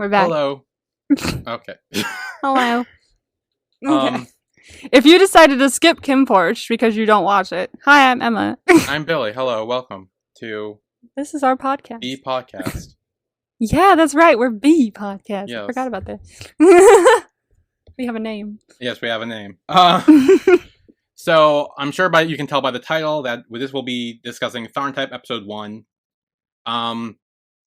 We're back. Hello. Okay. Hello. Okay. Um, If you decided to skip Kim Porch because you don't watch it, hi, I'm Emma. I'm Billy. Hello. Welcome to This is our podcast. the podcast. Yeah, that's right. We're B Podcast. Yes. I forgot about that. We have a name. Yes, we have a name. So I'm sure you can tell by the title that this will be discussing TharnType episode 1.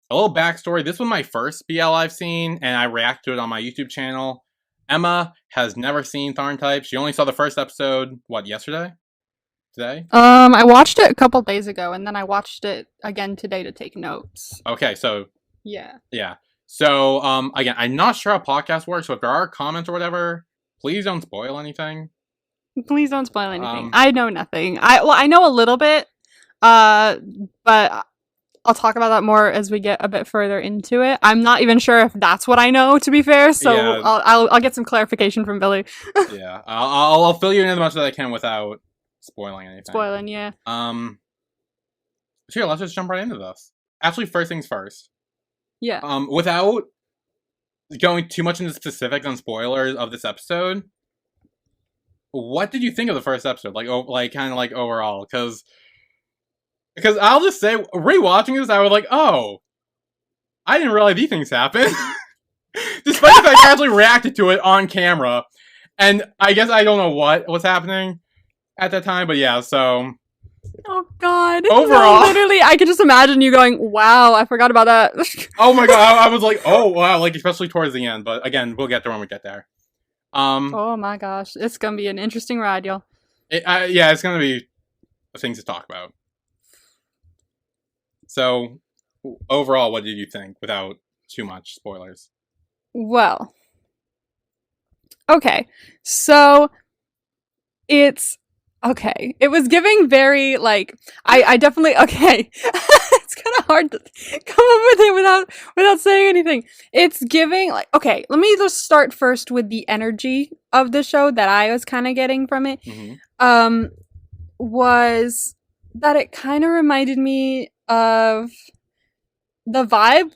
A little backstory. This was my first BL I've seen, and I reacted to it on my YouTube channel. Emma has never seen TharnType. She only saw the first episode, yesterday? Today? I watched it a couple days ago, and then I watched it again today to take notes. Okay, so... Yeah. Yeah. So, again, I'm not sure how podcasts work, so if there are comments or whatever, please don't spoil anything. Please don't spoil anything. I know nothing. I know a little bit, but I'll talk about that more as we get a bit further into it. I'm not even sure if that's what I know, to be fair. So yeah. I'll get some clarification from Billy. Yeah, I'll fill you in as much as I can without spoiling anything. Yeah. So yeah, let's just jump right into this. Actually, first things first. Yeah. Without going too much into specifics on spoilers of this episode, what did you think of the first episode? Kind of overall, because I'll just say, rewatching this, I was like, oh, I didn't realize these things happen. Despite the fact I actually reacted to it on camera. And I guess I don't know what was happening at that time, but yeah, so... Oh god. Overall... No, literally, I could just imagine you going, wow, I forgot about that. Oh my god, I was like, oh wow, especially towards the end, but again, we'll get there when we get there. Oh my gosh, it's gonna be an interesting ride, y'all. Yeah, it's gonna be things to talk about. So, overall, what did you think, without too much spoilers? Well, okay, so it's okay. It was giving very I definitely okay. It's kind of hard to come up with it without saying anything. It's giving okay. Let me just start first with the energy of the show that I was kind of getting from it. Mm-hmm. Was that it kind of reminded me of the vibe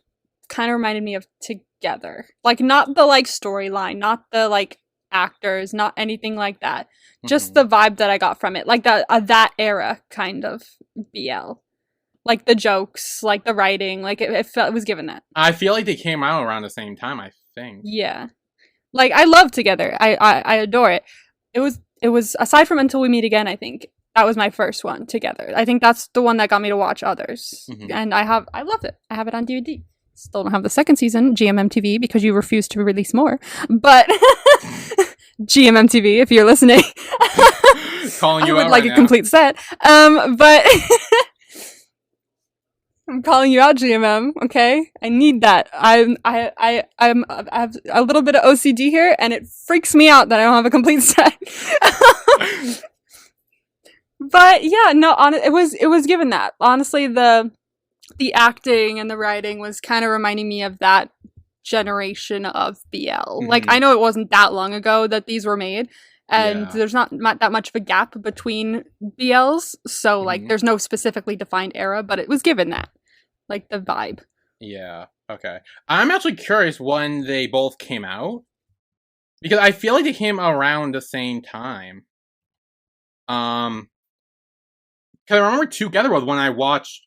kind of reminded me of Together, not the storyline, not the actors, not anything like that, just the vibe that I got from it, that era kind of BL, the jokes, the writing, it was given that. I feel like they came out around the same time, I think. Yeah, I love Together. I adore it. It was aside from Until We Meet Again, I think that was my first one, Together. I think that's the one that got me to watch others. Mm-hmm. And I loved it. I have it on DVD. Still don't have the second season, GMMTV, because you refuse to release more. But GMMTV, if you're listening, calling you I would out like right a now. complete set. But I'm calling you out, GMM. Okay, I need that. I have a little bit of OCD here, and it freaks me out that I don't have a complete set. But yeah, no, it was given that. Honestly, the acting and the writing was kind of reminding me of that generation of BL. Mm-hmm. I know it wasn't that long ago that these were made, and there's not that much of a gap between BLs, so there's no specifically defined era, but it was given that, the vibe. Yeah, okay. I'm actually curious when they both came out, because I feel like they came around the same time. Because I remember Together was when I watched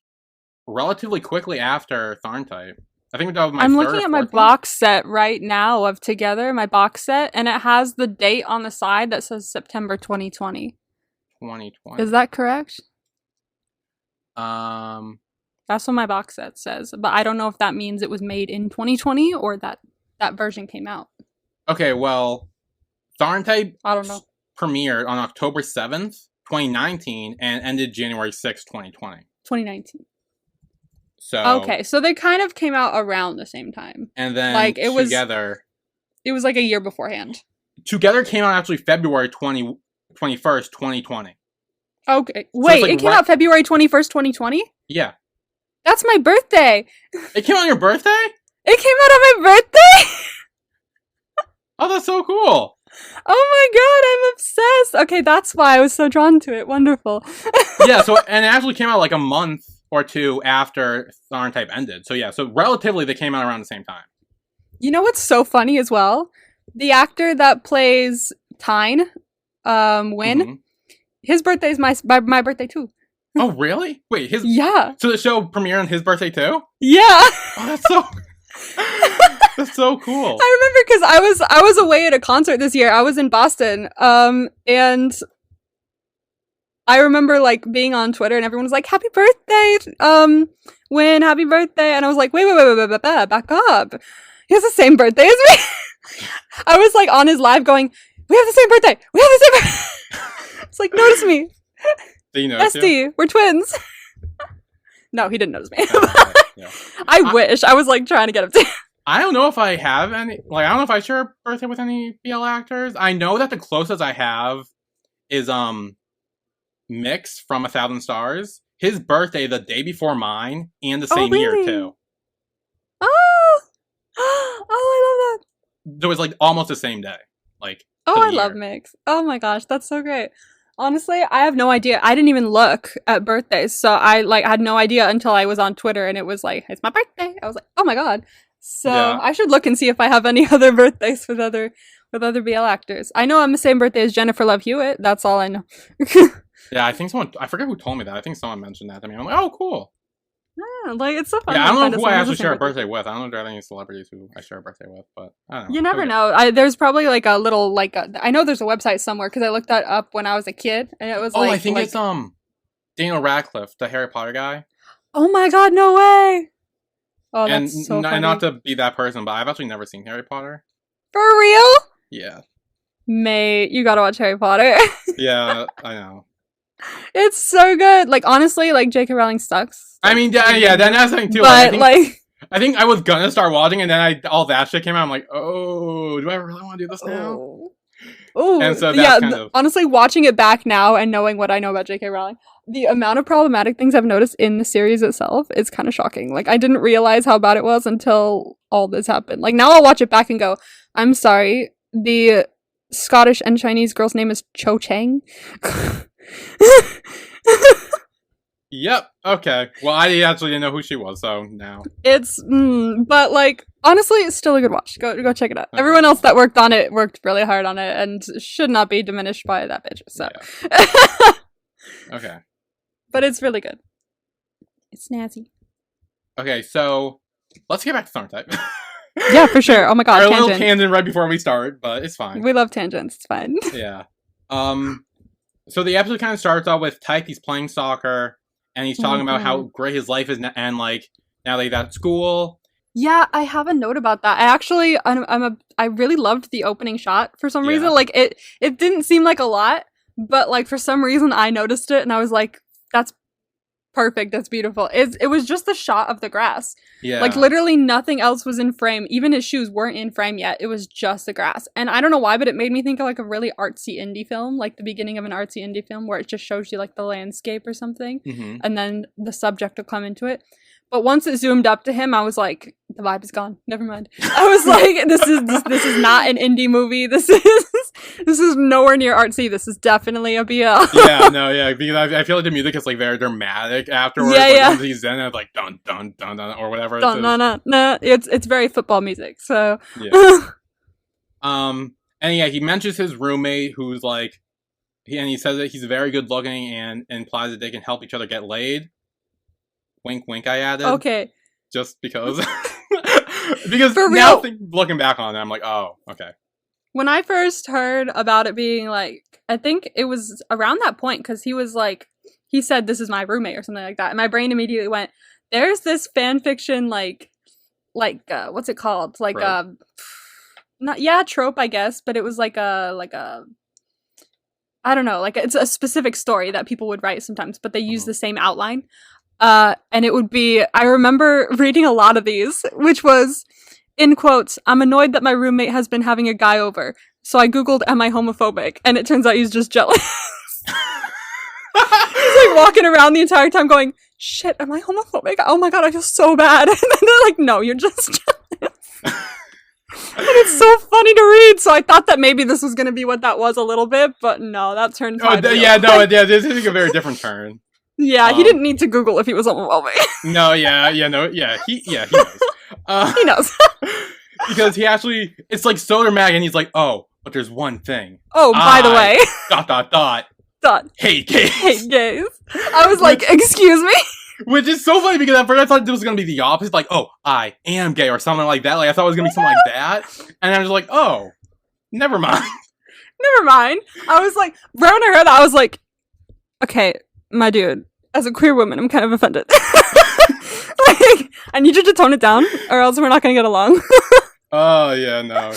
relatively quickly after TharnType. I think that was my I'm looking at my box set right now of Together, my box set, and it has the date on the side that says September 2020. 2020. Is that correct? That's what my box set says, but I don't know if that means it was made in 2020 or that version came out. Okay, well, TharnType I don't know. Premiered on October 7th, 2019, and ended January 6th, 2020. 2019. So okay, so they kind of came out around the same time. And then Together... It was a year beforehand. Together came out actually February 21st, 2020. Okay. Wait, it came out February 21st, 2020? Yeah. That's my birthday! It came out on your birthday? It came out on my birthday?! Oh, that's so cool! Oh my god, I'm obsessed! Okay, that's why I was so drawn to it. Wonderful. Yeah, and it actually came out a month or two after TharnType ended. So yeah, so relatively they came out around the same time. You know what's so funny as well? The actor that plays Tyne, Win, Hmm. his birthday is my birthday too. Oh, really? Wait, Yeah. so the show premiered on his birthday too? Yeah. Oh, that's so that's so cool. I remember because I was away at a concert this year. I was in Boston, and I remember like being on Twitter and everyone was like, "Happy birthday, Win, happy birthday!" And I was like, "Wait, back up. He has the same birthday as me." I was like on his live going, "We have the same birthday. We have the same birthday." It's like, notice me, Do you notice you? bestie. We're twins. No, he didn't notice me. Okay, yeah. I wish. I was like trying to get him to. I don't know if I have any. Like, I don't know if I share a birthday with any BL actors. I know that the closest I have is Mix from 1,000 Stars. His birthday the day before mine, and the Oh, same year really? too. Oh, oh, I love that. There was like almost the same day. Like, Oh, to the I love year. Mix. Oh my gosh, that's so great. Honestly, I have no idea. I didn't even look at birthdays, so I like had no idea until I was on Twitter and it was like, "It's my birthday." I was like, "Oh my god!" So Yeah. I should look and see if I have any other birthdays with other BL actors. I know I'm the same birthday as Jennifer Love Hewitt. That's all I know. Yeah, I think someone. I forget who told me that. I think someone mentioned that to me. I'm like, oh, cool. Yeah, like it's so fun. Yeah, I to don't find know out who I someone has the actually same share a birthday with. I don't know if there are any celebrities who I share a birthday with, but I don't know. You never Okay. know. There's probably like a little like I know there's a website somewhere because I looked that up when I was a kid and it was Oh, like I think like, it's Daniel Radcliffe, the Harry Potter guy. oh my god, no way. Oh, And that's so funny. and not to be that person, but I've actually never seen Harry Potter. For real? Yeah. Mate, you gotta watch Harry Potter. Yeah, I know. It's so good. Like honestly, like J.K. Rowling sucks. I mean, yeah, that's something too. But I think I was gonna start watching, and then all that shit came out. I'm like, oh, do I really want to do this now? Oh, And so yeah. that's kind of Honestly, watching it back now and knowing what I know about J.K. Rowling, the amount of problematic things I've noticed in the series itself is kind of shocking. Like I didn't realize how bad it was until all this happened. Like now I'll watch it back and go, I'm sorry, the Scottish and Chinese girl's name is Cho Chang. Yep. Okay. Well, I actually didn't know who she was, so now. But like honestly, it's still a good watch. Go check it out. Okay. Everyone else that worked on it worked really hard on it and should not be diminished by that bitch. So, Okay. but it's really good. It's snazzy. Okay. So let's get back to TharnType. Yeah, for sure. Oh my god, Our little tangent. tangent right before we start, but it's fine. We love tangents. It's fine. Yeah. So the episode kind of starts off with Type. He's playing soccer, and he's talking about how great his life is, and like now that he's at school. Yeah, I have a note about that. I actually, I really loved the opening shot for some Yeah. reason. Like it didn't seem like a lot, but like for some reason I noticed it and I was like, that's perfect. That's beautiful. It was just the shot of the grass. Yeah. Like literally nothing else was in frame. Even his shoes weren't in frame yet. It was just the grass. And I don't know why, but it made me think of like a really artsy indie film, like the beginning of an artsy indie film where it just shows you like the landscape or something, and then the subject will come into it. But once it zoomed up to him, I was like, the vibe is gone. Never mind. I was like, this is not an indie movie. This is nowhere near artsy. This is definitely a BL. Yeah, because I feel like the music is like very dramatic afterwards. Yeah, like, yeah. Once he's in it, like dun dun dun dun or whatever. No. It's very football music. So Yeah. And yeah, he mentions his roommate who's like, he says that he's very good looking and implies that they can help each other get laid. Wink, wink. I added. okay. Just because, because For now real. looking back on it, I'm like, oh, okay. When I first heard about it being like, I think it was around that point because he was like, he said this is my roommate or something like that, and my brain immediately went, there's this fan fiction like what's it called? Like Trope. trope, I guess, but it was like a I don't know, like it's a specific story that people would write sometimes, but they use the same outline. And it would be, I remember reading a lot of these, which was, in quotes, I'm annoyed that my roommate has been having a guy over. So I Googled, am I homophobic? And it turns out he's just jealous. He's like walking around the entire time going, shit, am I homophobic? Oh my god, I feel so bad. And then they're like, no, you're just jealous. And it's so funny to read. So I thought that maybe this was going to be what that was a little bit, but no, that turned This is a very different turn. Yeah, he didn't need to Google if he was homophobic. No, he knows. He knows. Because he actually, it's like Soder Mag, and he's like, oh, but there's one thing. Oh, by the way. Dot. Hate gays. Hate gays. I was like, excuse me? Which is so funny because at first I thought it was going to be the opposite. Like, oh, I am gay or something like that. Like, I thought it was going to be something like that. And I was like, oh, never mind. Never mind. I was like, right when I heard that, I was like, okay, my dude, as a queer woman, I'm kind of offended. Like, I need you to tone it down, or else we're not going to get along. Oh, yeah, no.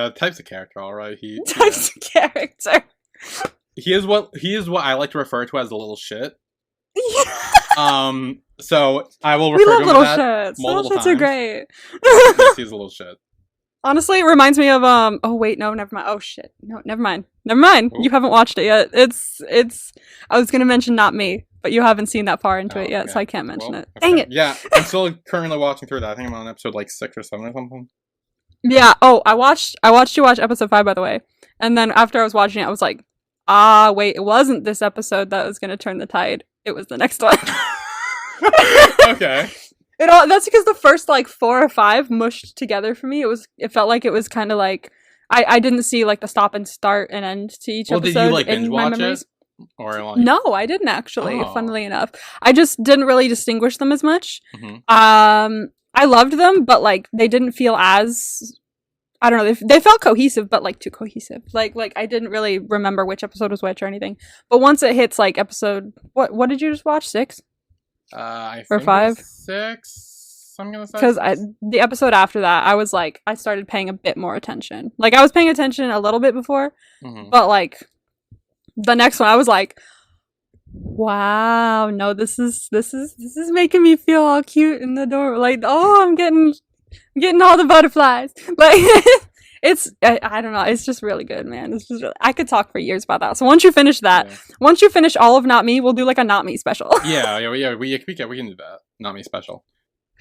Type's a character, alright. Type's a character. He is what I like to refer to as a little shit. So I will refer to him little as that shits. multiple Little shits times. are great. Yes, he's a little shit. Honestly, it reminds me of oh wait, no, never mind. Oh shit. No, never mind. Ooh. You haven't watched it yet. It's I was gonna mention Not Me, but you haven't seen that far into it yet, so I can't mention it. Okay. Dang it. Yeah, I'm still currently watching through that. I think I'm on episode like 6 or 7 or something. Yeah, I watched you watch episode 5, by the way. And then after I was watching it, I was like, wait, it wasn't this episode that was gonna turn the tide. It was the next one. Okay. That's because the first like 4 or 5 mushed together for me. It felt like it was kind of like I didn't see like the stop and start and end to each episode. Did you like binge in my watch memories. it? Or like... No, I didn't actually. Oh. Funnily enough, I just didn't really distinguish them as much. Mm-hmm. I loved them, but like they didn't feel as, I don't know. They felt cohesive, but like too cohesive. Like I didn't really remember which episode was which or anything. But once it hits like episode, what did you just watch? 6? I or think 5? 6. I'm gonna say because the episode after that, I was like, I started paying a bit more attention. Like I was paying attention a little bit before, but like the next one, I was like, wow, no, this is making me feel all cute in the door. Like, oh, I'm getting all the butterflies. Like I don't know. It's just really good, man. It's just I could talk for years about that. So once you finish that, once you finish all of Not Me, we'll do like a Not Me special. Yeah. We can do that. Not Me special.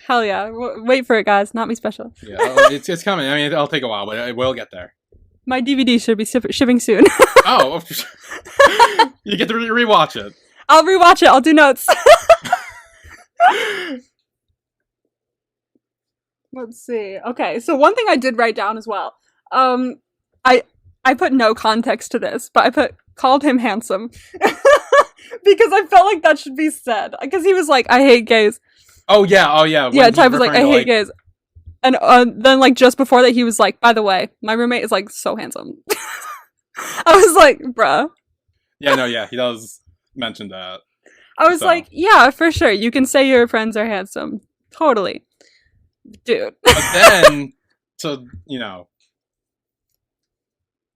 Hell yeah. Wait for it, guys. Not Me special. Yeah, it's coming. I mean, it'll take a while, but it will get there. My DVD should be shipping soon. Oh. You get to rewatch it. I'll rewatch it. I'll do notes. Let's see. Okay, so one thing I did write down as well. I put no context to this, but I called him handsome. Because I felt like that should be said. Because he was like, I hate gays. Oh yeah. Yeah, Type was like, I hate gays. And then like just before that, he was like, by the way, my roommate is like so handsome. I was like, bruh. Yeah, he does mention that. I was like, yeah, for sure. You can say your friends are handsome. Totally. Dude. But then, so, you know.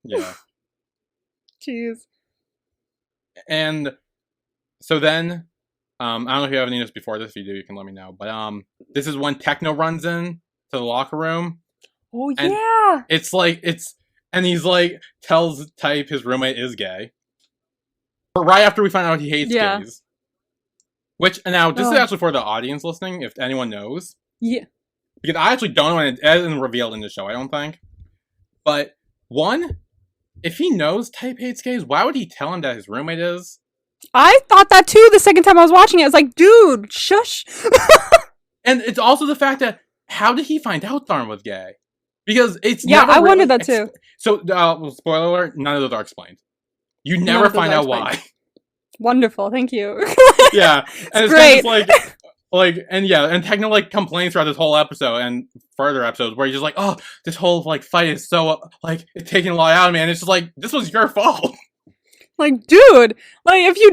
Yeah. Jeez. And so then, I don't know if you have any news before this. If you do, you can let me know. But this is when Techno runs in to the locker room. Oh, yeah. And he's like, tells Type his roommate is gay. But right after we find out he hates gays. Which, now, this is actually for the audience listening, if anyone knows. Yeah. Because I actually don't know, and it isn't revealed in the show, I don't think. But, one, if he knows Type hates gays, why would he tell him that his roommate is? I thought that too the second time I was watching it. I was like, dude, shush. And it's also the fact that, how did he find out Tharn was gay? Because it's I wondered that too. So, spoiler alert, none of those are explained. You never find out why. Wonderful, thank you. Yeah, and it's great. Kind of and Techno like complains throughout this whole episode and further episodes where he's just like, oh, this whole like fight is so like it's taking a lot out of me, and it's just like, this was your fault. Like, dude, like if you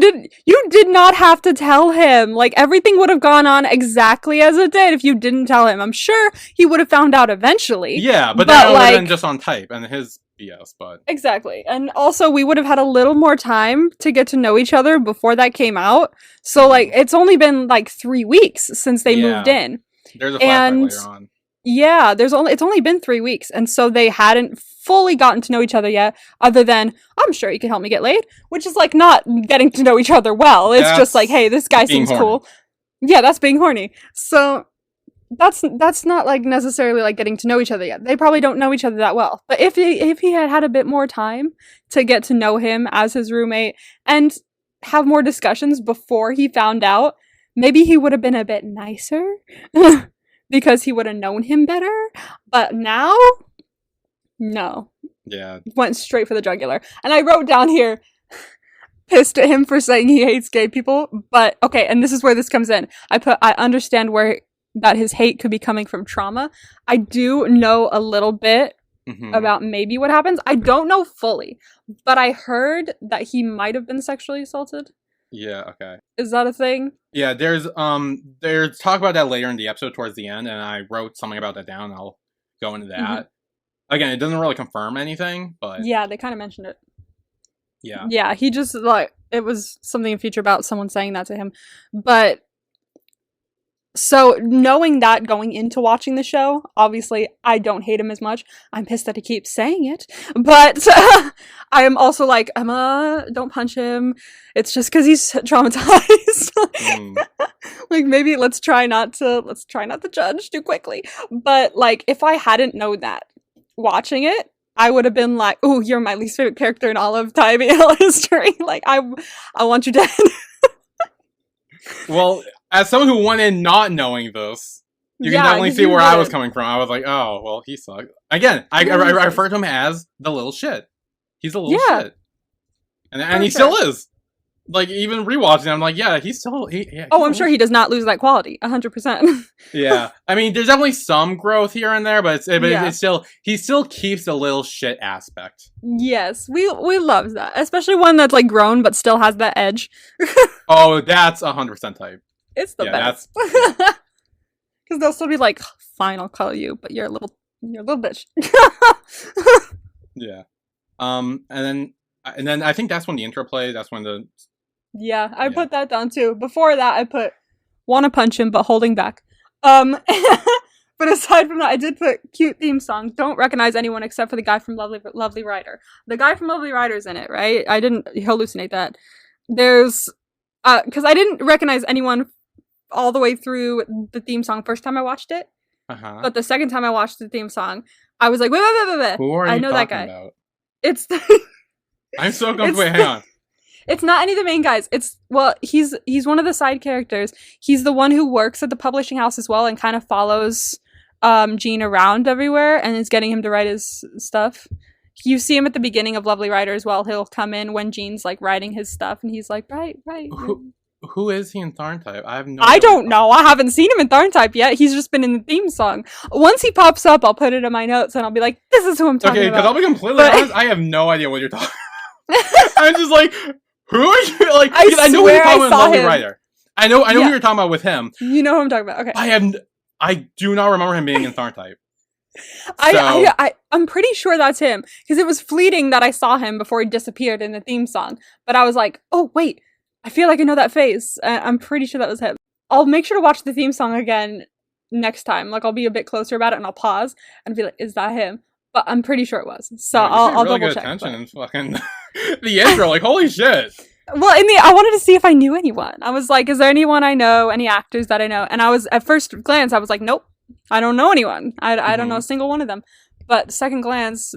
did not have to tell him. Like everything would have gone on exactly as it did if you didn't tell him. I'm sure he would have found out eventually. Yeah, but that would have been just on Type and his BS, but exactly. And also we would have had a little more time to get to know each other before that came out. So like it's only been like 3 weeks since they moved in. There's a flashback later on. Yeah, it's only been 3 weeks, and so they hadn't fully gotten to know each other yet, other than, I'm sure you can help me get laid, which is like not getting to know each other well. It's just like, hey, this guy seems cool. Yeah, that's being horny. So that's not like necessarily like getting to know each other yet. They probably don't know each other that well. But if he had a bit more time to get to know him as his roommate and have more discussions before he found out, maybe he would have been a bit nicer. because he would have known him better. But now, no. Yeah. Went straight for the jugular. And I wrote down here, pissed at him for saying he hates gay people. But, okay, and this is where this comes in. I understand where that his hate could be coming from trauma. I do know a little bit about maybe what happens. I don't know fully, but I heard that he might have been sexually assaulted. Yeah, okay. Is that a thing? Yeah, there's talk about that later in the episode towards the end, and I wrote something about that down. I'll go into that. Again, it doesn't really confirm anything, but yeah, they kind of mentioned it. Yeah. Yeah, he just, like, it was something in future about someone saying that to him. But, so, knowing that going into watching the show, obviously, I don't hate him as much. I'm pissed that he keeps saying it. But, I am also like, Emma, don't punch him. It's just because he's traumatized. Like, maybe let's try not to judge too quickly. But, like, if I hadn't known that watching it, I would have been like, "Oh, you're my least favorite character in all of TypeAL history. Like, I want you dead." Well, as someone who went in not knowing this, you can definitely see where I was coming from. I was like, "Oh, well, he sucked." Again, I refer to him as the little shit. He's a little shit, and he still is. Like, even rewatching, I'm like, yeah, he's still. I'm sure he does not lose that quality, 100%. Yeah, I mean, there's definitely some growth here and there, but it's still, he still keeps the little shit aspect. Yes, we love that, especially one that's like grown but still has that edge. Oh, that's 100% Type. It's the best. Because they'll still be like, "Fine, I'll call you, but you're a little bitch." Yeah, and then I think that's when the intro plays. That's when the I put that down too. Before that, I put "wanna punch him but holding back." But aside from that, I did put cute theme song. Don't recognize anyone except for the guy from Lovely Rider. The guy from Lovely Rider's in it, right? I didn't hallucinate that. There's because I didn't recognize anyone all the way through the theme song first time I watched it. But the second time I watched the theme song, I was like, wait. Who are you talking about? It's I'm so confused. Wait, hang on. It's not any of the main guys. He's one of the side characters. He's the one who works at the publishing house as well and kind of follows Gene around everywhere and is getting him to write his stuff. You see him at the beginning of Lovely Rider as well. He'll come in when Gene's like writing his stuff and he's like, right. Who is he in TharnType? I don't know. I haven't seen him in TharnType yet. He's just been in the theme song. Once he pops up, I'll put it in my notes and I'll be like, this is who I'm talking about. Okay, because I'll be completely honest, I have no idea what you're talking about. I'm just like, who are you? Like, I know what you're talking about in Lovely Rider. I know who you're talking about with him. You know who I'm talking about. Okay. I do not remember him being in TharnType. I'm pretty sure that's him because it was fleeting that I saw him before he disappeared in the theme song. But I was like, oh wait, I feel like I know that face. I'm pretty sure that was him. I'll make sure to watch the theme song again next time. Like, I'll be a bit closer about it and I'll pause and be like, is that him? But I'm pretty sure it was. So I'll really double check. Attention and fucking the intro, like, holy shit. Well, I wanted to see if I knew anyone. I was like, is there anyone I know, any actors that I know? And I was, at first glance, I was like, nope, I don't know anyone. I don't know a single one of them. But second glance,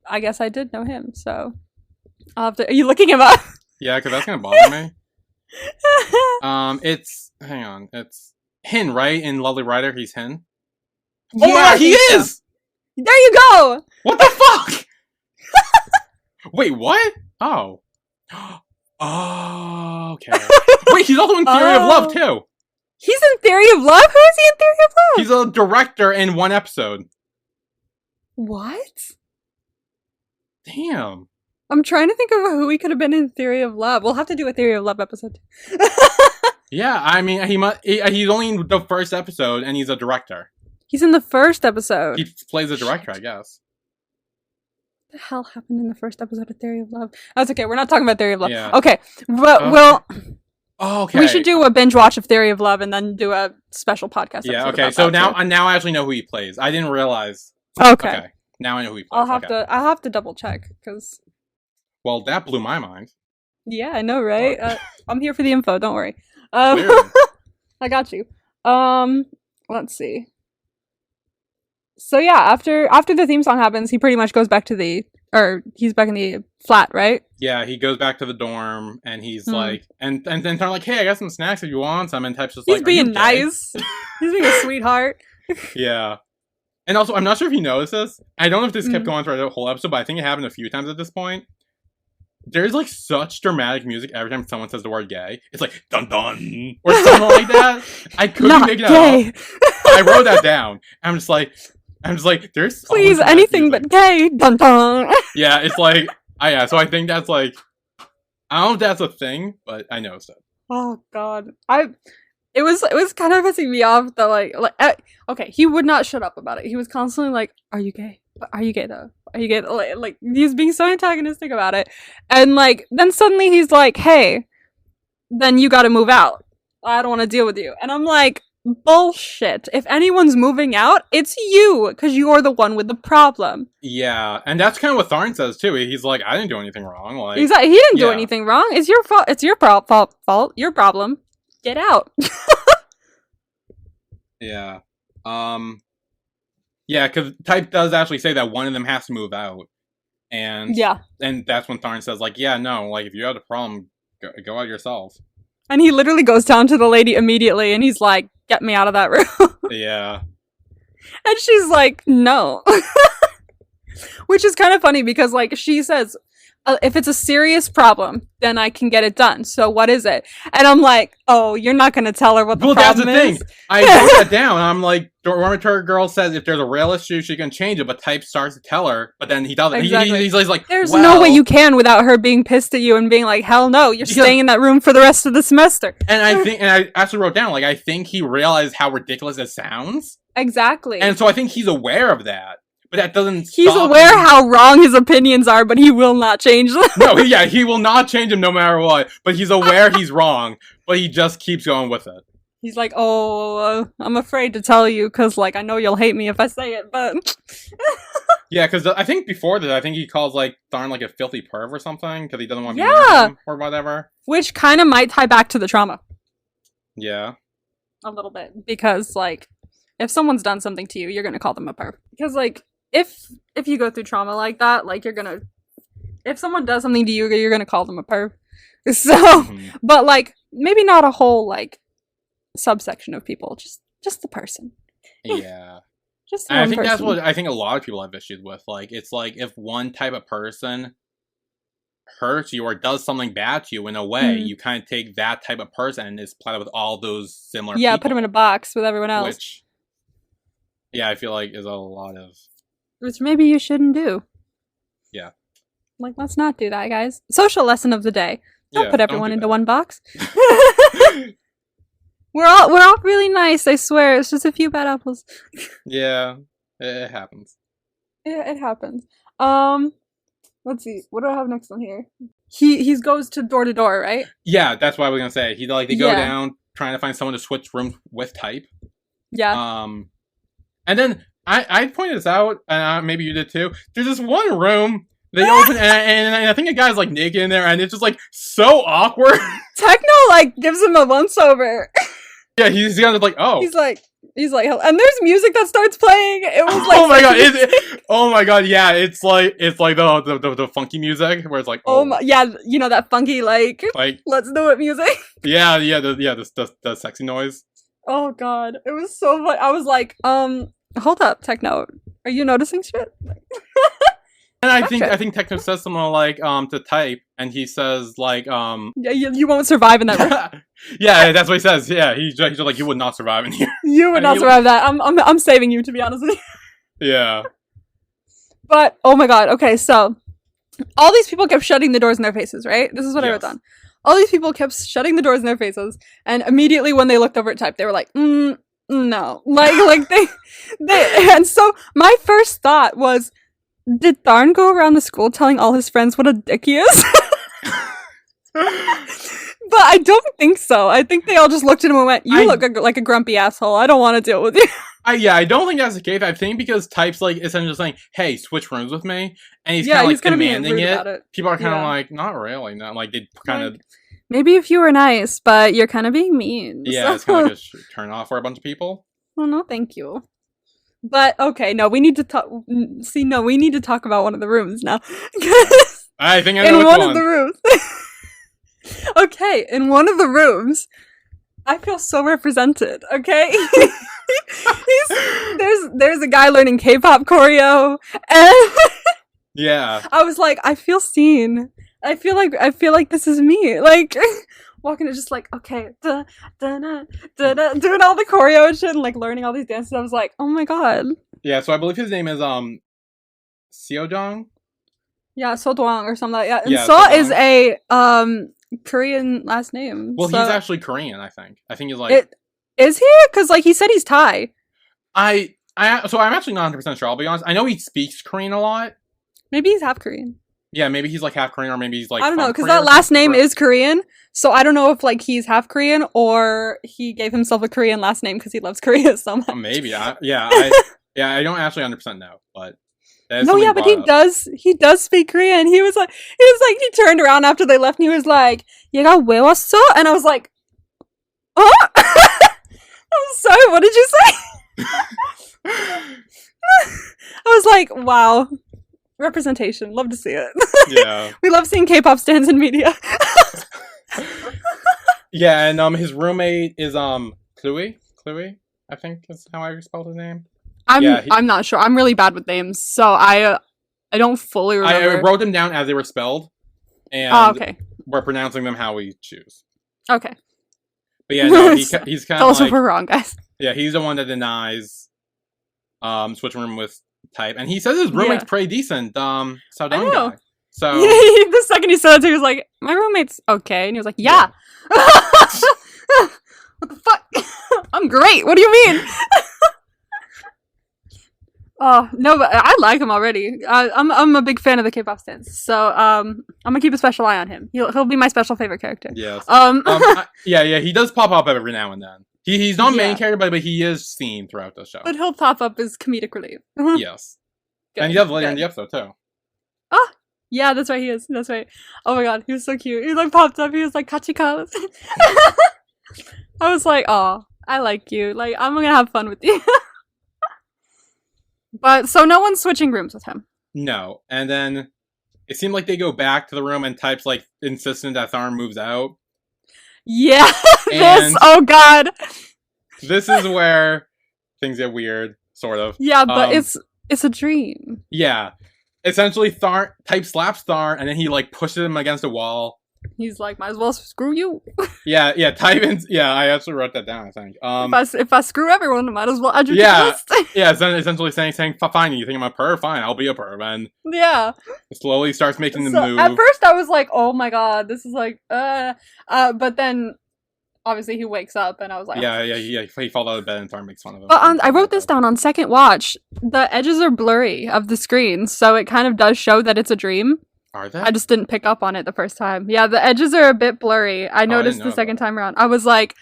I guess I did know him. So I'll have to. Are you looking him up? Yeah, because that's gonna bother me. Hang on, it's Hin, right? In Lovely Rider, he's Hin. Yeah, oh my god, he is! So. There you go! What the fuck? Wait, what? Oh. Oh, okay. Wait, he's also in Theory of Love, too. He's in Theory of Love? Who is he in Theory of Love? He's a director in one episode. What? Damn. I'm trying to think of who he could have been in Theory of Love. We'll have to do a Theory of Love episode. Yeah, I mean, he's only in the first episode, and he's a director. He's in the first episode. He plays a director, I guess. What the hell happened in the first episode of Theory of Love? That's okay. We're not talking about Theory of Love. Yeah. Okay, but okay. We should do a binge watch of Theory of Love and then do a special podcast. Yeah. Okay. So now I actually know who he plays. I didn't realize. Okay. Now I know who he plays. I'll have to double check because. Well, that blew my mind. Yeah, I know, right? I'm here for the info. Don't worry. I got you. Let's see. So yeah, after the theme song happens, he pretty much goes back to he's back in the flat, right? Yeah, he goes back to the dorm, and he's like, and then they're like, hey, I got some snacks if you want some, and Type's just he's like, being nice. He's being a sweetheart. Yeah. And also, I'm not sure if you noticed this. I don't know if this kept Mm. going throughout the whole episode, but I think it happened a few times at this point. There's like such dramatic music every time someone says the word gay. It's like dun dun or something like that. I couldn't Not make that gay. up. I wrote that down. I'm just like, there's Please, always anything music. but gay. Dun dun. Yeah, it's like, yeah. So I think that's like, I don't know if that's a thing, but I noticed it. Oh God, it was kind of pissing me off that okay, he would not shut up about it. He was constantly like, "Are you gay? Are you gay though? Are you gay?" Like he's being so antagonistic about it, and like then suddenly he's like, "Hey, then you got to move out. I don't want to deal with you." And I'm like, bullshit. If anyone's moving out, it's you, because you're the one with the problem. Yeah, and that's kind of what Tharn says too. He's like, I didn't do anything wrong. Like, Exactly. He didn't do yeah. anything wrong. It's your fault. It's your fault. Your problem. Get out. Yeah. Yeah, because Type does actually say that one of them has to move out. And Yeah. and that's when Tharn says, like, yeah, no, like, if you have a problem, go out yourself. And he literally goes down to the lady immediately and he's like, "Get me out of that room." Yeah. And she's like, "No." Which is kind of funny because, like, she says, if it's a serious problem, then I can get it done. So what is it? And I'm like, oh, you're not going to tell her what the problem is? Well, that's the thing. I wrote that down. I'm like, the Dormitory Girl says if there's a real issue, she can change it, but Type starts to tell her, but then he doesn't. Exactly. He's like, there's well, no way you can without her being pissed at you and being like, hell no, you're staying in that room for the rest of the semester. And I actually wrote down, like, I think he realized how ridiculous it sounds. Exactly. And so I think he's aware of that. But that doesn't He's stop aware him. how wrong his opinions are, but he will not change them. No, he will not change him no matter what. But he's aware he's wrong, but he just keeps going with it. He's like, oh, I'm afraid to tell you, because, like, I know you'll hate me if I say it, but... Yeah, because I think before that, I think he calls, like, Tharn, like, a filthy perv or something, because he doesn't want to be near him, or whatever. Which kind of might tie back to the trauma. Yeah. A little bit. Because, like, if someone's done something to you, you're gonna call them a perv. Because, like, if you go through trauma like that, like, you're gonna... If someone does something to you, you're gonna call them a perv. So, but, like, maybe not a whole, like, subsection of people. Just the person. Yeah. Just And I one think that's person. what I think a lot of people have issues with. Like, it's like, if one type of person hurts you or does something bad to you in a way, you kind of take that type of person and is plotted with all those similar Yeah, people. put them in a box with everyone else. Which, yeah, I feel like is a lot of... Which maybe you shouldn't do. Yeah. Like, let's not do that, guys. Social lesson of the day. Don't put everyone into one box. We're all really nice, I swear. It's just a few bad apples. Yeah, it happens. Yeah, it happens. Let's see. What do I have next on here? He goes to door, right? Yeah, that's what I was gonna say. They go Yeah. down trying to find someone to switch rooms with Type. Yeah. And then I pointed this out, and maybe you did too. There's this one room they open, and I think a guy's like naked in there, and it's just like so awkward. Techno like gives him a once over. Yeah, he's kind of like, oh. He's like, and there's music that starts playing. It was like, oh my god! Oh my god! Yeah, it's like the funky music where it's like, oh my, yeah, you know that funky like let's do it music. Yeah, the sexy noise. Oh god, it was so fun. I was like, hold up, Techno, are you noticing shit? And I think Techno says something like to Type, and he says like yeah, you won't survive in that room. Yeah, that's what he says. Yeah, he's just like, you would not survive in here. You would not survive that. I'm saving you, to be honest with you. Yeah. But oh my god, okay, so all these people kept shutting the doors in their faces, right? This is what I wrote down. All these people kept shutting the doors in their faces, and immediately when they looked over at Type, they were like, no, like they, and so my first thought was, did Tharn go around the school telling all his friends what a dick he is? But I don't think so. I think they all just looked at him and went, you look like a grumpy asshole. I don't want to deal with you. I don't think that's the case. I think because Type's like essentially saying, hey, switch rooms with me. And he's kind of like demanding it. People are kind of like, not really. Not like they kind of... Maybe if you were nice, but you're kind of being mean. Yeah, so. It's kind of like a turn off for a bunch of people. Oh, no, thank you. But, okay, no, we need to talk... See, no, we need to talk about one of the rooms now. I think I know which one. In one of the rooms. Okay, in one of the rooms, I feel so represented, okay? He there's a guy learning K-pop choreo, and Yeah. I was like, I feel seen. I feel like this is me. Like walking and just like, okay, da, da, da, da, da, doing all the choreo and shit and like learning all these dances. I was like, oh my god. Yeah, so I believe his name is Seodong. Yeah, So Dwang or something like that. And Yeah, So Sodong. is a Korean last name. Well, so he's actually Korean, I think. I think he's like it is he? Because like he said he's Thai. so I'm actually not 100% sure, I'll be honest. I know he speaks Korean a lot. Maybe he's half Korean. Yeah, maybe he's like half Korean or maybe he's like I don't know, because Korea that or last something. name is Korean. So I don't know if like he's half Korean or he gave himself a Korean last name because he loves Korea so much. Maybe. I don't actually 100% know, but No, yeah, but he does speak Korean. He was like, he turned around after they left and he was like, 얘가 왜 왔어? And I was like, oh? I'm sorry, what did you say? I was like, wow. Representation. Love to see it. Yeah. We love seeing K-pop stans in media. Yeah, and his roommate is Chloe, I think is how I spelled his name. I'm not sure. I'm really bad with names, so I don't fully remember. I wrote them down as they were spelled, and okay. we're pronouncing them how we choose. Okay. But yeah, no, he's kind Tell of us like, if we're wrong, guys. yeah, he's the one that denies switching room with Type, and he says his roommate's pretty decent. Saudong guy. So the second he said it, he was like, "My roommate's okay," and he was like, "Yeah." What the fuck? I'm great. What do you mean? Oh no, but I like him already. I'm a big fan of the K-pop stans, so I'm gonna keep a special eye on him. He'll be my special favorite character. Yes. Yeah, he does pop up every now and then. He's not main character, but he is seen throughout the show. But he'll pop up as comedic relief. Yes. Good, and he does later in the episode too. Oh, yeah, that's right. He is. That's right. Oh my god, he was so cute. He like popped up. He was like kachika. I was like, oh, I like you. Like I'm gonna have fun with you. But so no one's switching rooms with him. No, and then it seemed like they go back to the room and Type's like insistent that Tharn moves out. Yeah, oh god. This is where things get weird, sort of. Yeah, but it's a dream. Yeah. Essentially, Type slaps Tharn, and then he like pushes him against a wall. He's like, might as well screw you. Yeah, Type. I actually wrote that down. I think. If I screw everyone, I might as well add you to the list. Yeah. Essentially saying, fine. You think I'm a perv? Fine, I'll be a perv. And yeah, it slowly starts making the move. At first, I was like, oh my god, this is like, but then. Obviously, he wakes up, and I was like... Yeah, he falls out of bed, and Tharn makes fun of him. But I wrote this down on second watch. The edges are blurry of the screen, so it kind of does show that it's a dream. Are they? I just didn't pick up on it the first time. Yeah, the edges are a bit blurry. I noticed the second time around. I was like,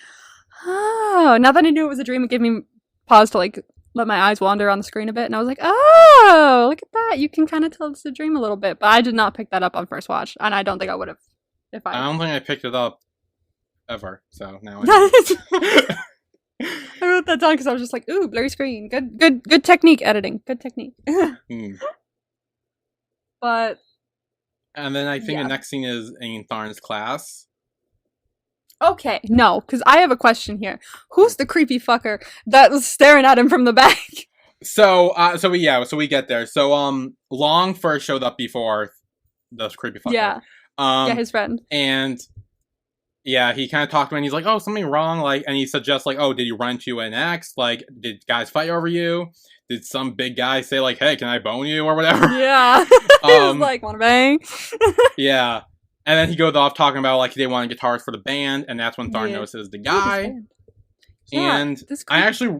oh... Now that I knew it was a dream, it gave me pause to, like, let my eyes wander on the screen a bit, and I was like, oh, look at that. You can kind of tell it's a dream a little bit. But I did not pick that up on first watch, and I don't think I would have if I... I don't think I picked it up. Ever, so now I wrote that down because I was just like, ooh, blurry screen. Good technique editing. Good technique. But and then I think the next scene is in Tharn's class. Okay, no, because I have a question here. Who's the creepy fucker that was staring at him from the back? So we get there. So Long first showed up before the creepy fucker. Yeah, his friend. And yeah, he kind of talked to him and he's like, oh, something wrong? Like, and he suggests like, oh, did you run into an ex? Like, did guys fight over you? Did some big guy say like, hey, can I bone you or whatever? Yeah. He was like, wanna bang? Yeah. And then he goes off talking about like they want guitars for the band, and that's when Tharn notices the guy. And I actually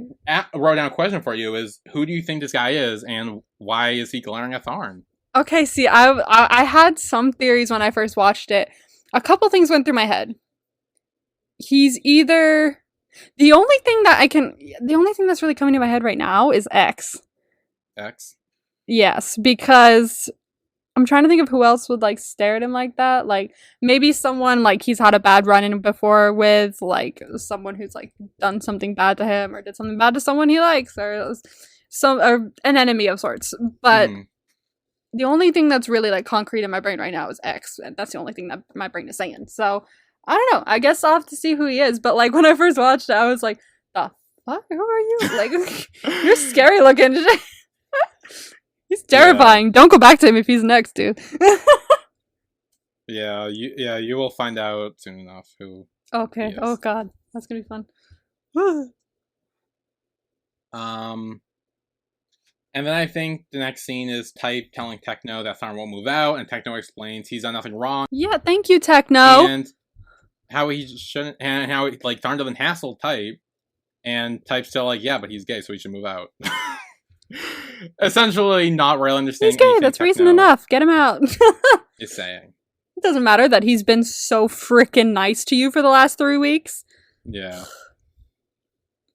wrote down a question for you: is who do you think this guy is, and why is he glaring at Tharn? Okay, see, I had some theories when I first watched it. A couple things went through my head. He's either the only thing that's really coming to my head right now is X. X? Yes, because I'm trying to think of who else would like stare at him like that. Like maybe someone like he's had a bad run-in before with, like someone who's like done something bad to him or did something bad to someone he likes, or an enemy of sorts. But the only thing that's really like concrete in my brain right now is X, and that's the only thing that my brain is saying. So I don't know. I guess I'll have to see who he is. But like when I first watched it, I was like, the what? Who are you? Like, you're scary looking today. He's terrifying. Yeah. Don't go back to him if he's next, dude. You will find out soon enough who. Okay. Oh god, that's gonna be fun. And then I think the next scene is Type telling Techno that Tharn won't move out, and Techno explains he's done nothing wrong. Yeah, thank you, Techno. And how he shouldn't, and how like Tharn doesn't hassle Type, and Type's still like, yeah, but he's gay, so he should move out. Essentially, not really understanding. He's gay. That's reason enough. Get him out. Is saying. It doesn't matter that he's been so freaking nice to you for the last 3 weeks. Yeah.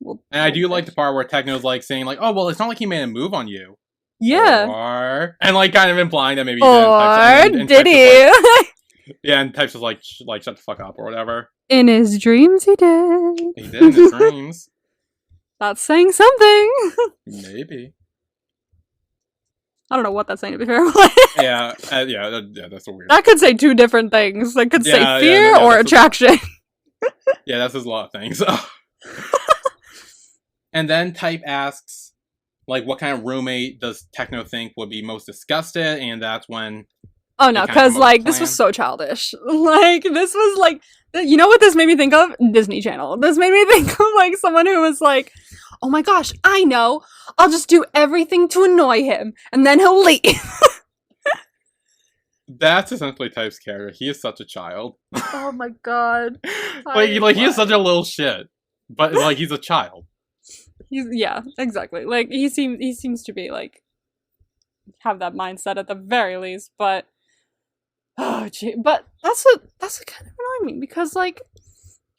And I do like the part where Techno's like saying like, oh well, it's not like he made a move on you. Yeah. And like kind of implying that maybe he did. Did he? Like, yeah, and Type's just like shut the fuck up or whatever. In his dreams he did. He did in his dreams. That's saying something. Maybe. I don't know what that's saying to be fair. Yeah, that's a weird. That could say 2 different things. It could say fear or attraction. Yeah, that says a lot of things. And then Type asks, like, what kind of roommate does Techno think would be most disgusted? And that's when... Oh, no, because, like, this was so childish. Like, this was, like... You know what this made me think of? Disney Channel. This made me think of, like, someone who was like, oh my gosh, I know. I'll just do everything to annoy him, and then he'll leave. That's essentially Type's character. He is such a child. Oh my god. He is such a little shit. But, like, he's a child. Yeah, exactly. Like, he seems to be, like, have that mindset at the very least, but... Oh, gee. But that's what kind of annoyed me, because, like,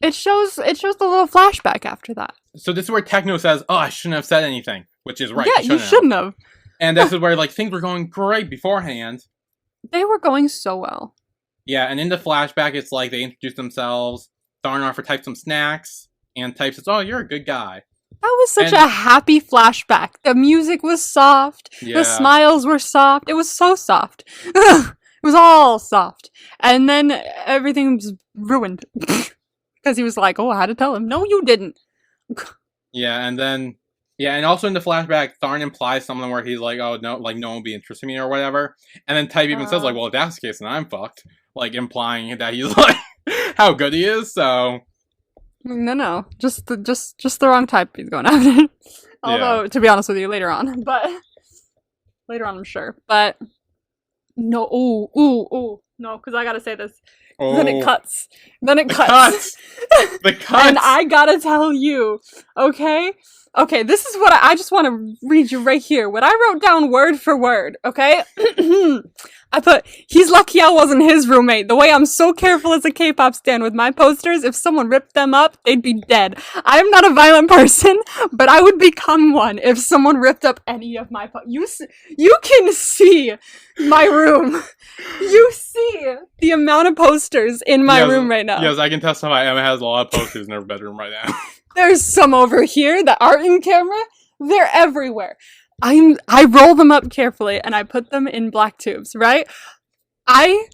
it shows the little flashback after that. So this is where Techno says, oh, I shouldn't have said anything, which is right. Yeah, you shouldn't have. And this is where, like, things were going great beforehand. They were going so well. Yeah, and in the flashback, it's like they introduce themselves, Tharn offers Type some snacks, and Type says, oh, you're a good guy. That was such a happy flashback. The music was soft. Yeah. The smiles were soft. It was so soft. It was all soft. And then everything was ruined. Because he was like, oh, I had to tell him. No, you didn't. Yeah, and then... Yeah, and also in the flashback, Tharn implies something where he's like, oh, no, like, no one will be interested in me or whatever. And then Type even says, like, well, if that's the case, then I'm fucked. Like, implying that he's, like, how good he is, so... No. Just the wrong type he's going after. Although, to be honest with you, later on. But... Later on, I'm sure. But... No, ooh. No, because I gotta say this. Oh. Then it cuts. The cuts! And I gotta tell you, okay? Okay, this is what I just want to read you right here. What I wrote down word for word, okay? I put, he's lucky I wasn't his roommate. The way I'm so careful as a K-pop stan with my posters, if someone ripped them up, they'd be dead. I am not a violent person, but I would become one if someone ripped up any of my You can see my room. You see the amount of posters in my room right now. Yes, I can testify. Emma has a lot of posters in her bedroom right now. There's some over here that aren't in camera. They're everywhere. I roll them up carefully and I put them in black tubes, right? I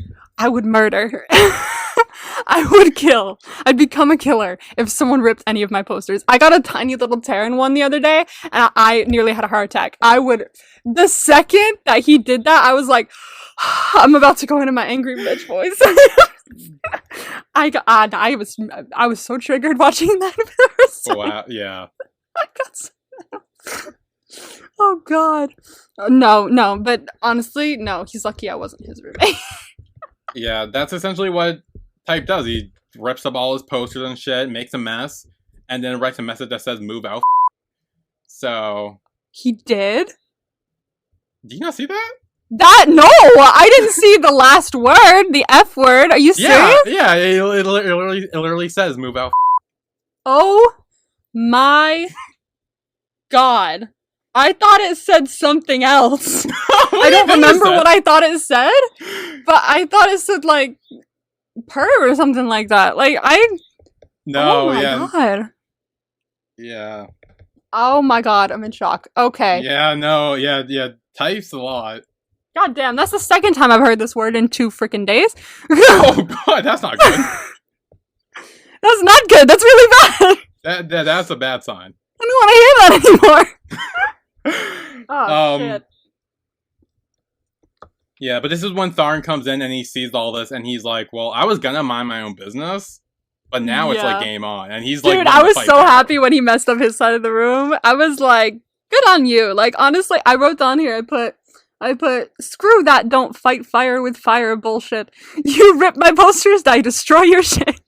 would murder. I would kill. I'd become a killer if someone ripped any of my posters. I got a tiny little tear in one the other day and I nearly had a heart attack. The second that he did that, I was like, I'm about to go into my angry bitch voice. I was so triggered watching that. Wow, yeah. I got so... Oh god. No, but honestly, no, he's lucky I wasn't his roommate. Yeah, that's essentially what Type does. He rips up all his posters and shit, makes a mess, and then writes a message that says move out. So... He did? Do you not see that? No! I didn't see the last word, the F word. Are you serious? Yeah, it literally says move out. Oh my god. I thought it said something else. I don't remember what I thought it said, but I thought it said, like, perv or something like that. Like, No, oh my god. Yeah. Oh my god, I'm in shock. Okay. Yeah, no, yeah. Types a lot. God damn, that's the second time I've heard this word in 2 freaking days. Oh god, that's not good. That's not good. That's really bad. That's a bad sign. I don't want to hear that anymore. Oh, shit. Yeah, but this is when Tharn comes in and he sees all this and he's like, well, I was gonna mind my own business, but now it's like game on. And he's like, dude, I was so happy when he messed up his side of the room. I was like, good on you. Like, honestly, I wrote down here, I put, screw that don't fight fire with fire bullshit. You rip my posters, I destroy your shit.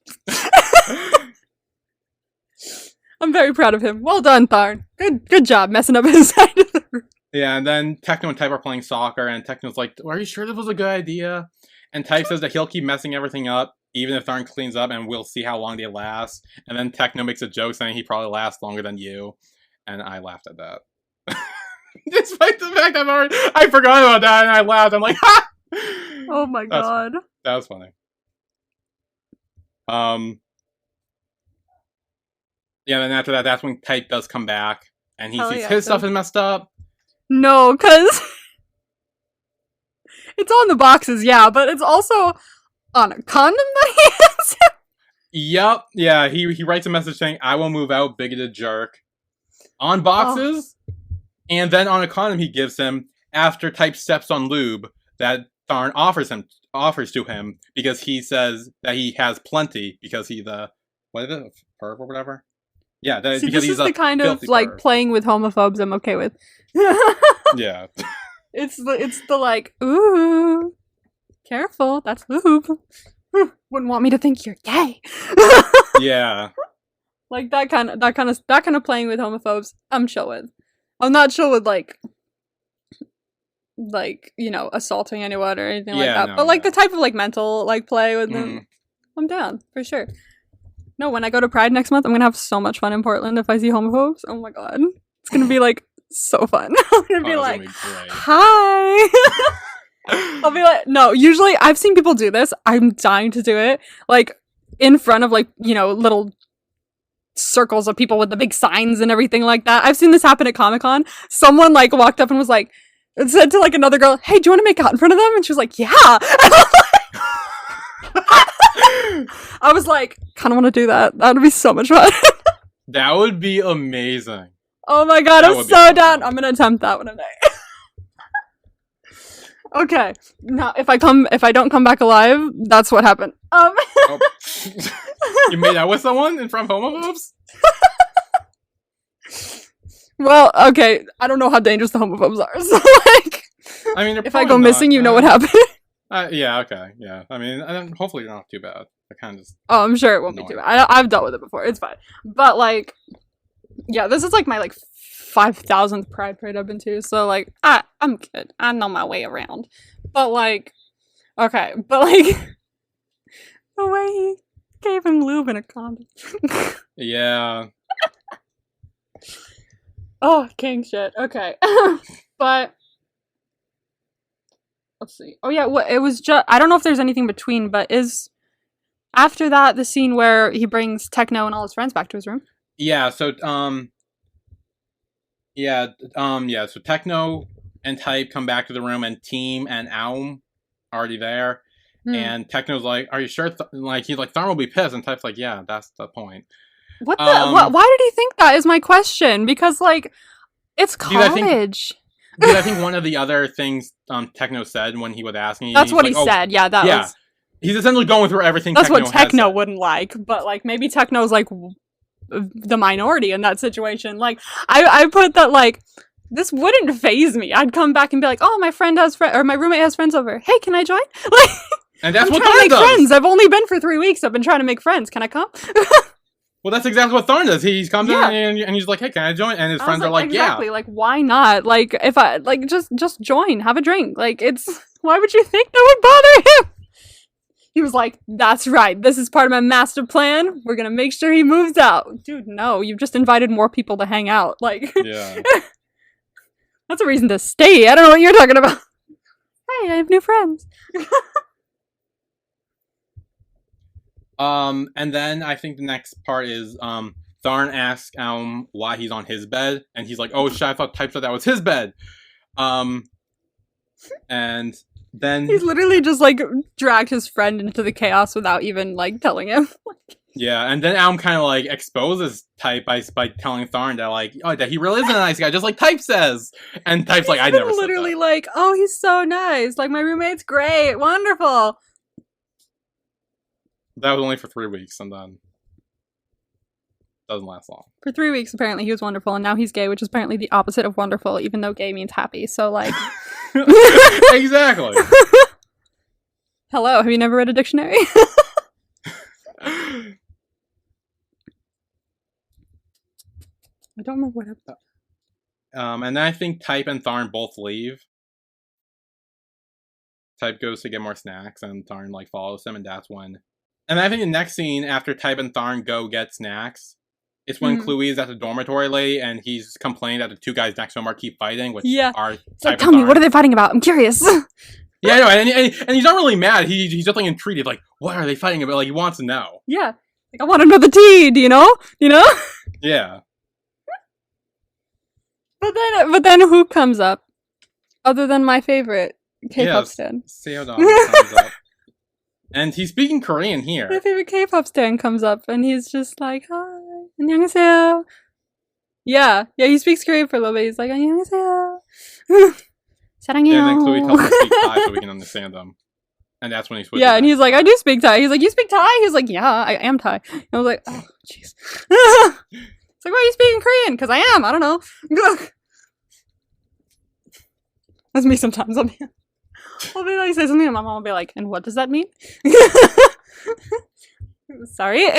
I'm very proud of him. Well done, Tharn. Good job messing up his side of the room. Yeah, and then Techno and Type are playing soccer, and Techno's like, are you sure this was a good idea? And Type says that he'll keep messing everything up, even if Tharn cleans up, and we'll see how long they last. And then Techno makes a joke saying he probably lasts longer than you. And I laughed at that. Despite the fact I forgot about that, and I laughed. I'm like, ha! Oh my god. That was funny. Yeah, then after that, that's when Type does come back, and he sees his stuff is messed up. No, because it's on the boxes, yeah, but it's also on a condom that he has. Yep, yeah, he writes a message saying, I will move out, bigoted jerk. On boxes, and then on a condom he gives him after Type steps on lube that Tharn offers to him because he says that he has plenty because he's a, what is it, a perv or whatever? Yeah, because this is the kind of like perv. Playing with homophobes I'm okay with. Yeah. It's the like, ooh, careful, that's lube. Wouldn't want me to think you're gay. Yeah. Like that kind of playing with homophobes, I'm chill with. I'm not chill with like you know, assaulting anyone or anything like that. No, but like the type of like mental like play with them, I'm down for sure. No, when I go to Pride next month, I'm gonna have so much fun in Portland if I see homophobes. Oh my god, it's gonna be like so fun. I'm gonna be like, hi. I'll be like, no. Usually, I've seen people do this. I'm dying to do it, like in front of like, you know, little circles of people with the big signs and everything like that. I've seen this happen at Comic-Con. Someone like walked up and was like, and said to like another girl, "Hey, do you want to make out in front of them?" And she was like, "Yeah." I was like, kind of want to do that. That would be so much fun. That would be amazing. Oh my god, I'm so down. I'm gonna attempt that one tonight. Okay. Now, if I don't come back alive, that's what happened. Oh. You made out with someone in front of homophobes? Well, okay. I don't know how dangerous the homophobes are. So, like, I mean, if I go missing, you know what happened. Yeah, okay, yeah. I mean, hopefully not too bad. I kind of just... Oh, I'm sure it won't be too bad. I've dealt with it before. It's fine. But, like, yeah, this is, like, my, like, 5,000th Pride Parade I've been to. So, like, I'm good. I know my way around. But, like, okay. But, like, the way he gave him lube in a condom. Yeah. Oh, king shit. Okay. But... let's see. Oh yeah, it was just, I don't know if there's anything between, but is after that the scene where he brings Techno and all his friends back to his room? Yeah, so so Techno and Type come back to the room and Team and Aum are already there. And Techno's like, "Are you sure?" Like he's like, "Tharn will be pissed," and Type's like, "Yeah, that's the point." What the why did he think that is my question? Because like it's college. Because I think one of the other things Techno said when he was asking... That's what he said. Yeah, that was... He's essentially going through everything That's what Techno wouldn't like. But, like, maybe Techno's, like, the minority in that situation. Like, I put that, like, this wouldn't faze me. I'd come back and be like, oh, my friend has friends... or my roommate has friends over. Hey, can I join? Like... And that's what Tharn does. Friends. I've only been for 3 weeks. I've been trying to make friends. Can I come? Well, that's exactly what Tharn does. He comes in and he's like, "Hey, can I join?" And his friends are like, exactly. Like, why not? Like, if I like, just join, have a drink. Like, it's why would you think that would bother him? He was like, "That's right. This is part of my master plan. We're gonna make sure he moves out." Dude, no, you've just invited more people to hang out. Like, yeah, that's a reason to stay. I don't know what you're talking about. Hey, I have new friends. And then I think the next part is, Tharn asks Aum why he's on his bed, and he's like, "Oh shit, I thought Type said that was his bed." And then... he's literally just, like, dragged his friend into the chaos without even, like, telling him. Yeah, and then Aum kind of like exposes Type by telling Tharn that like, oh, that he really is a nice guy, just like Type says. And Type's like, I never said literally that. like, oh, he's so nice. Like my roommate's great, wonderful. That was only for 3 weeks, and then doesn't last long. For 3 weeks, apparently he was wonderful, and now he's gay, which is apparently the opposite of wonderful, even though gay means happy. So like, Exactly. hello, have you never read a dictionary? I don't remember what happened. And then I think Type and Tharn both leave. Type goes to get more snacks, and Tharn like follows him, and that's when. And I think the next scene after Type and Tharn go get snacks, it's when Chloe is at the dormitory late, and he's complaining that the two guys next to him keep fighting, which are. It's like, tell me, what are they fighting about? I'm curious. Yeah, no, and he's not really mad. He's just like intrigued. Like, what are they fighting about? Like, he wants to know. Yeah, like I want to know the tea. Do you know? You know? Yeah. But then who comes up? Other than my favorite K-pop stan. Seodong comes up. And he's speaking Korean here. My favorite K-pop stan comes up, and he's just like, hi, 안녕하세요. Yeah, he speaks Korean for a little bit. He's like, 안녕하세요. 사랑해요. Yeah, and then Chloe tells him to speak Thai so we can understand them. And that's when he switches. Yeah, and he's like, I do speak Thai. He's like, you speak Thai? He's like, yeah, I am Thai. And I was like, oh, jeez. It's like, why are you speaking Korean? Because I am. I don't know. That's me sometimes. I'll be like, say something, and my mom will be like, and what does that mean? Sorry.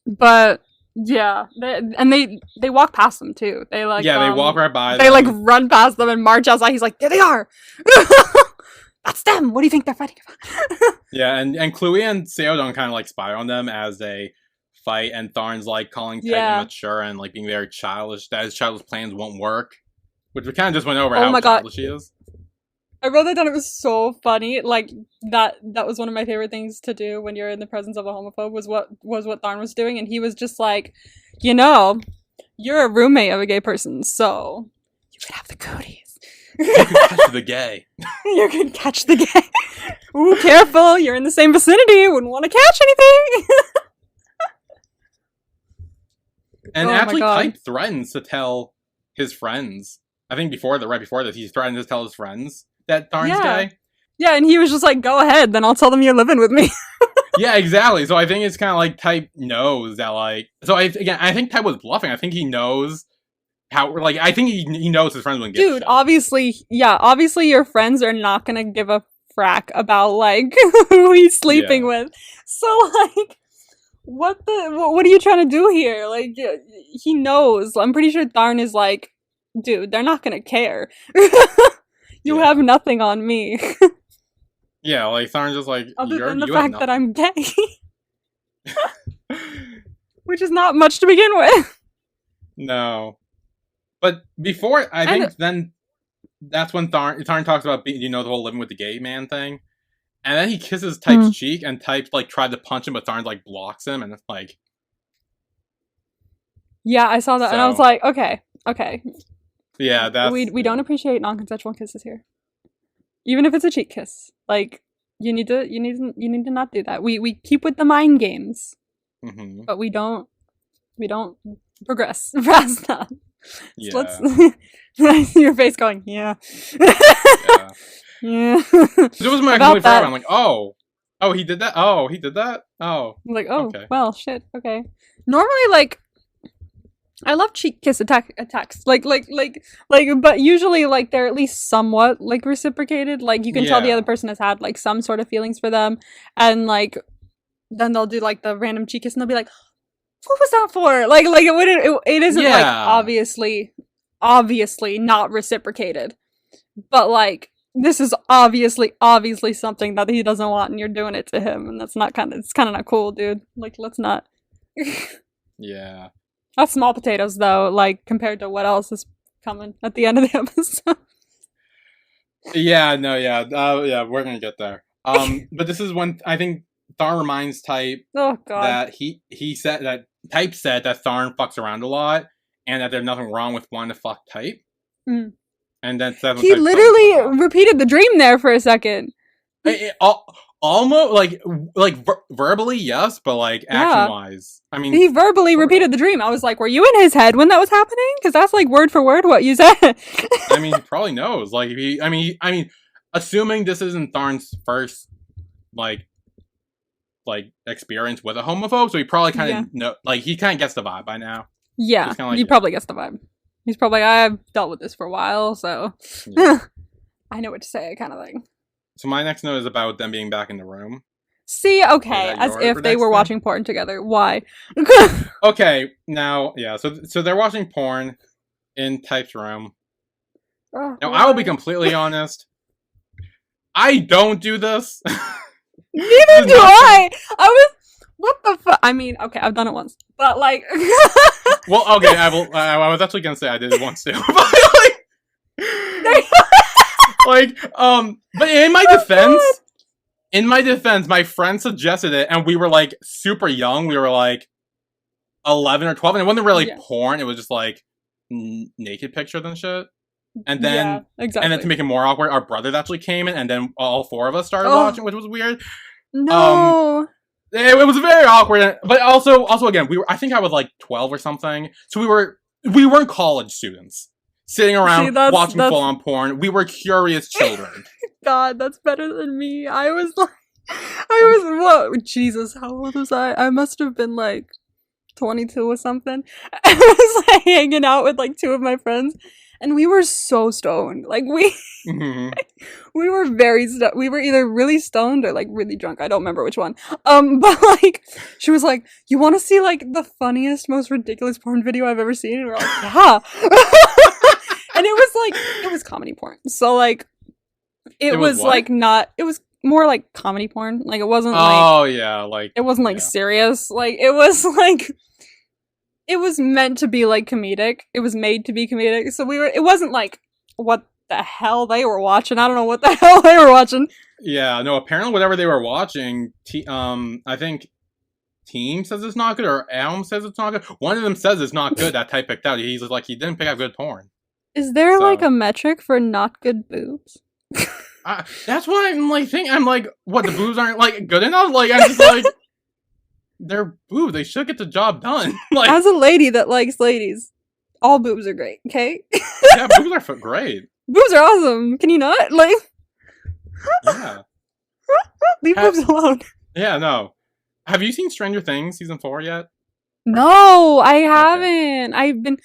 But yeah, they walk past them too. They like they walk right by. They like run past them and march outside. He's like, there they are. That's them. What do you think they're fighting about? Yeah, and Chloe and Seodong kind of like spy on them as they fight, and Tharn's like calling Type immature and like being very childish. That his childish plans won't work, which we kind of just went over how childish he is. I wrote that down. It was so funny. Like that was one of my favorite things to do when you're in the presence of a homophobe was what Tharn was doing, and he was just like, you know, you're a roommate of a gay person, so you could have the cooties. You could catch the gay. You could catch the gay. Ooh, careful! You're in the same vicinity. You wouldn't want to catch anything. And actually, Type threatens to tell his friends. I think right before this, he threatened to tell his friends that Tharn's gay. Yeah, and he was just like, go ahead, then I'll tell them you're living with me. Yeah, exactly. So I think it's kind of like Type knows that, like... So I think Type was bluffing. I think he knows how... Like, I think he knows his friends wouldn't give a shit. Obviously your friends are not gonna give a frack about, like, who he's sleeping with. So, like... What are you trying to do here? Like, he knows. I'm pretty sure Tharn is like, dude, they're not gonna care. You have nothing on me. Yeah, like, Tharn's just like, other than the fact that I'm gay. Which is not much to begin with. No. But before, I think then, that's when Tharn talks about, the whole living with the gay man thing. And then he kisses Type's cheek, and Type, like, tried to punch him, but Tharn, like, blocks him, and it's like... Yeah, I saw that, and I was like, okay. Yeah, that's... We don't appreciate non-consensual kisses here. Even if it's a cheek kiss. Like, you need to not do that. We keep with the mind games. Mm-hmm. But we don't progress past that. Yeah. So let's... Your face going, yeah. Yeah. Yeah. So it was my complete forever. I'm like, oh, he did that? Oh, he did that? Oh. I'm like, oh, okay. Well, shit, okay. Normally, like, I love cheek kiss attacks. Like, but usually, like, they're at least somewhat, like, reciprocated. Like, you can tell the other person has had, like, some sort of feelings for them. And, like, then they'll do, like, the random cheek kiss, and they'll be like, what was that for? Like, it isn't, like, obviously not reciprocated. But, like, this is obviously something that he doesn't want, and you're doing it to him, and it's kind of not cool, dude. Like, let's not. Yeah. That's small potatoes, though, like, compared to what else is coming at the end of the episode. Yeah, no, yeah, we're gonna get there. But this is when I think Tharn reminds Type that he said that Type said that Tharn fucks around a lot, and that there's nothing wrong with wanting to fuck Type. Mm. And then he literally repeated the dream there for a second. Almost verbally yes, but like action Yeah. wise, I mean, He verbally sort repeated of. the dream. I was like, were you in his head when that was happening? Because that's like word for word what you said. I mean, he probably knows. Like, if he, I mean, assuming this isn't Tharn's first like experience with a homophobe, so he probably kind Yeah. of know, like he kind of gets the vibe by now. Yeah. He's kind of like, He probably gets the vibe. He's probably like, I've dealt with this for a while, so yeah. I know what to say, kind of thing. So my next note is about them being back in the room. See, Is okay, that as your if they next were thing? watching porn together. Why? Okay, now yeah, so they're watching porn in Type's room. Oh, Now I will be why? completely honest. I don't do this. This Neither is do not some- I. I was. What the fuck? I mean, okay, I've done it once, but like, Well, okay, I will. I was actually gonna say I did it once too, but but in my defense, my friend suggested it, and we were like super young. We were like 11 or 12, and it wasn't really Yeah. porn. It was just like naked pictures and shit. And Yeah, then, exactly. to make it more awkward, our brothers actually came in, and then all four of us started Oh. watching, which was weird. No. It was very awkward, but also again, I think I was like 12 or something, so we weren't college students sitting around See, watching that's full on porn. We were curious children. God, that's better than me. I was like, I was what? Jesus, how old was I? I must have been like 22 or something. I was like hanging out with like two of my friends, and we were so stoned. Like Mhm. we were very we were either really stoned or like really drunk. I don't remember which one. But like she was like, "You want to see like the funniest, most ridiculous porn video I've ever seen?" And we're like, "Yeah." And it was comedy porn. So like it was was what? like not it was more like comedy porn. Like it wasn't Oh yeah, like it wasn't like yeah. serious. Like it was like it was meant to be like comedic. It was made to be comedic. So it wasn't like what the hell they were watching. I don't know what the hell they were watching. Yeah, no. Apparently, whatever they were watching, I think Team says it's not good, or Elm says it's not good. One of them says it's not good. That Type picked out. He's just like he didn't pick out good porn. Is there So- like a metric for not good boobs? That's what I'm like thinking. I'm like, what, the boobs aren't like good enough? Like I'm just like, they're boobs. They should get the job done. Like, As a lady that likes ladies, all boobs are great, okay? yeah, boobs are great. Boobs are awesome. Can you not? Like, Yeah, leave boobs alone. yeah. No, have you seen Stranger Things season 4 yet? No, I haven't. I've been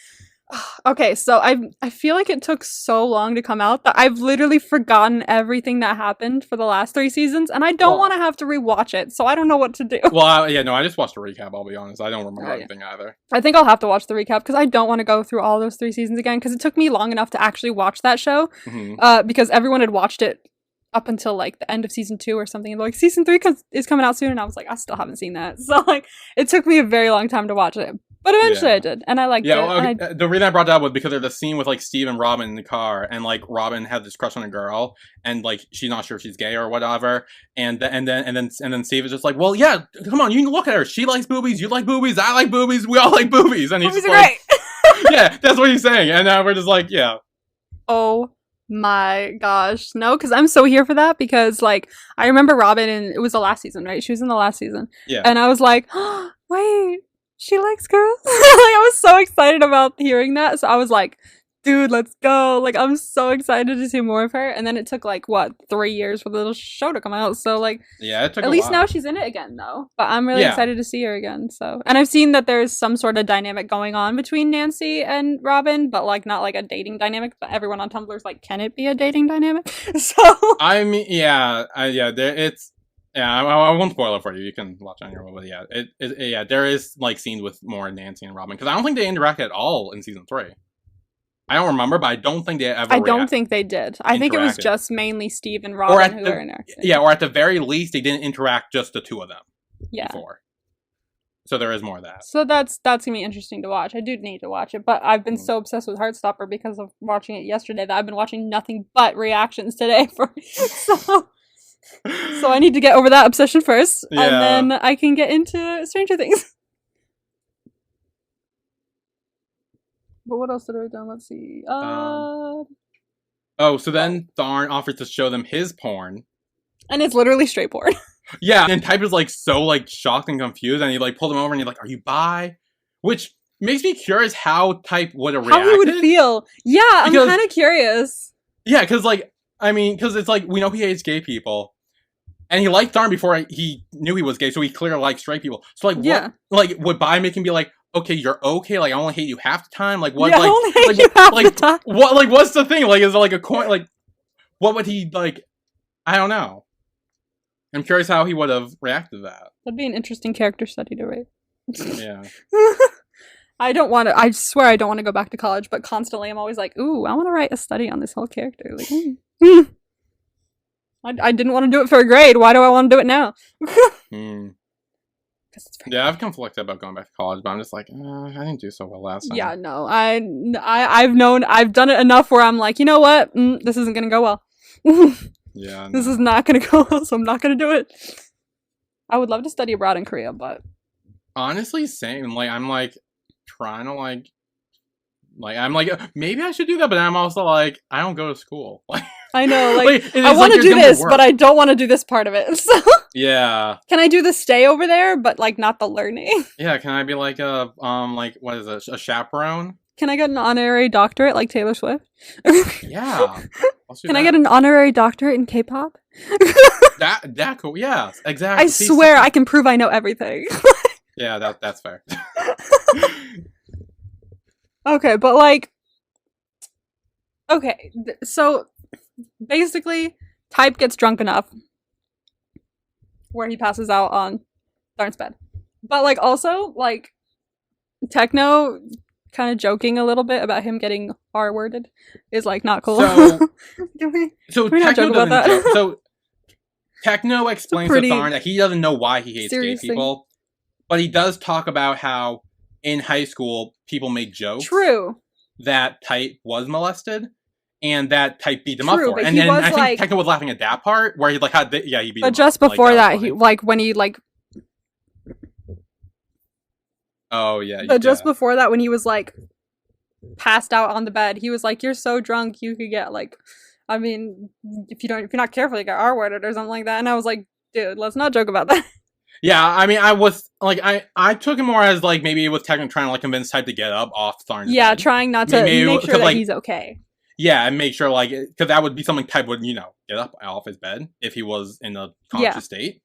okay. So I feel like it took so long to come out that I've literally forgotten everything that happened for the last 3 seasons, and I don't Well- want to have to rewatch it. So I don't know what to do. Well, yeah, no. I just watched a recap. I'll be honest. I don't remember Oh, yeah. anything either. I think I'll have to watch the recap because I don't want to go through all those 3 seasons again because it took me long enough to actually watch that show. Mhm. Because everyone had watched it up until like the end of season 2 or something. And like season 3 is coming out soon, and I was like, I still haven't seen that. So like, it took me a very long time to watch it, but eventually Yeah. I did, and I liked Yeah, it. well, and okay, the reason I brought that up was because there's a scene with like Steve and Robin in the car, and like Robin had this crush on a girl, and like she's not sure if she's gay or whatever, and then Steve is just like, well, yeah, come on, you can look at her. She likes boobies, you like boobies, I like boobies, we all like boobies, and he's Movies just are like, great. yeah, that's what he's saying, and we're just like, yeah, Oh my gosh, no, because I'm so here for that. Because like I remember Robin, and it was the last season, right? She was in the last season, yeah. and I was like, oh, wait, she likes girls. Like I was so excited about hearing that, so I was like, dude, let's go. Like I'm so excited to see more of her. And then it took like what 3 years for the little show to come out. So like Yeah, it took at a least while. now she's in it again though. But I'm really Yeah. excited to see her again. So, and I've seen that there's some sort of dynamic going on between Nancy and Robin, but like not like a dating dynamic. But everyone on Tumblr's like, can it be a dating dynamic? So I mean, yeah, it's. Yeah, I won't spoil it for you. You can watch on your own. But yeah, yeah, there is like scenes with more Nancy and Robin, because I don't think they interact at all in season 3. I don't remember, but I don't think they ever. I don't think they did. I think it was interacted. just mainly Steve and Or Robin at who the- were interacting. Yeah, or at the very least, they didn't interact just the two of them Yeah. before. So there is more of that. So that's gonna be interesting to watch. I do need to watch it, but I've been Mhm. so obsessed with Heartstopper because of watching it yesterday that I've been watching nothing but reactions today for so I need to get over that obsession first, Yeah. and then I can get into Stranger Things. But what else did I write down? Let's see. Oh, so then Tharn offers to show them his porn. And it's literally straight porn. Yeah, and Type is like so like shocked and confused, and he like pulled him over and he's like, "Are you bi?" Which makes me curious how Type would have reacted. How he would feel. Yeah, I'm kind of curious. Yeah, because like because it's like we know he hates gay people, and he liked Tharn before he knew he was gay, so he clearly likes straight people. So like, what like would bi make him be like, okay, you're okay, like I only hate you half the time, like what, yeah, like I only hate you half the time. What, like what's the thing? Like, is it like a coin? Like, what would he like? I don't know. I'm curious how he would have reacted to that. That'd be an interesting character study to write. Yeah. I swear I don't want to go back to college, but constantly I'm always like, ooh, I want to write a study on this whole character. Like, I didn't want to do it for a grade. Why do I want to do it now? Yeah, I've conflicted about going back to college, but I'm just like, I didn't do so well last time. Yeah, no, I've done it enough where I'm like, you know what? This isn't gonna go well. Yeah, no. This is not gonna go well, so I'm not gonna do it. I would love to study abroad in Korea, but honestly, same. Like, I'm like trying to like I'm like maybe I should do that, but I'm also like I don't go to school. I know, like I want to do this, but I don't want to do this part of it. So yeah, can I do the stay over there, but like not the learning? Yeah, can I be like a like what is it, a chaperone? Can I get an honorary doctorate like Taylor Swift? Yeah. Can I get an honorary doctorate in K-pop? that cool. Yeah, exactly. I swear I can prove I know everything. Yeah, that's fair. Okay, but like, okay, so basically, Type gets drunk enough where he passes out on Tharn's bed. But like, also, like, Techno kind of joking a little bit about him getting R-worded is like not cool. So Techno doesn't joke. So Techno explains to Tharn that he doesn't know why he hates gay people, but he does talk about how in high school people made jokes. True. That Type was molested, and that Type beat him up for it. And then I think Techno was laughing at that part where he like had he beat him up. But just before that, he like when he like. Oh yeah. But just before that, when he was like passed out on the bed, he was like, "You're so drunk, you could get like, I mean, if you're not careful, you get R-worded or something like that." And I was like, "Dude, let's not joke about that." Yeah, I mean, I was like, I took it more as like maybe it was Techno trying to like convince Type to get up off Tharn's bed. Trying not to make sure that like, he's okay. Yeah, and make sure like because that would be something Type would get up off his bed if he was in a conscious state.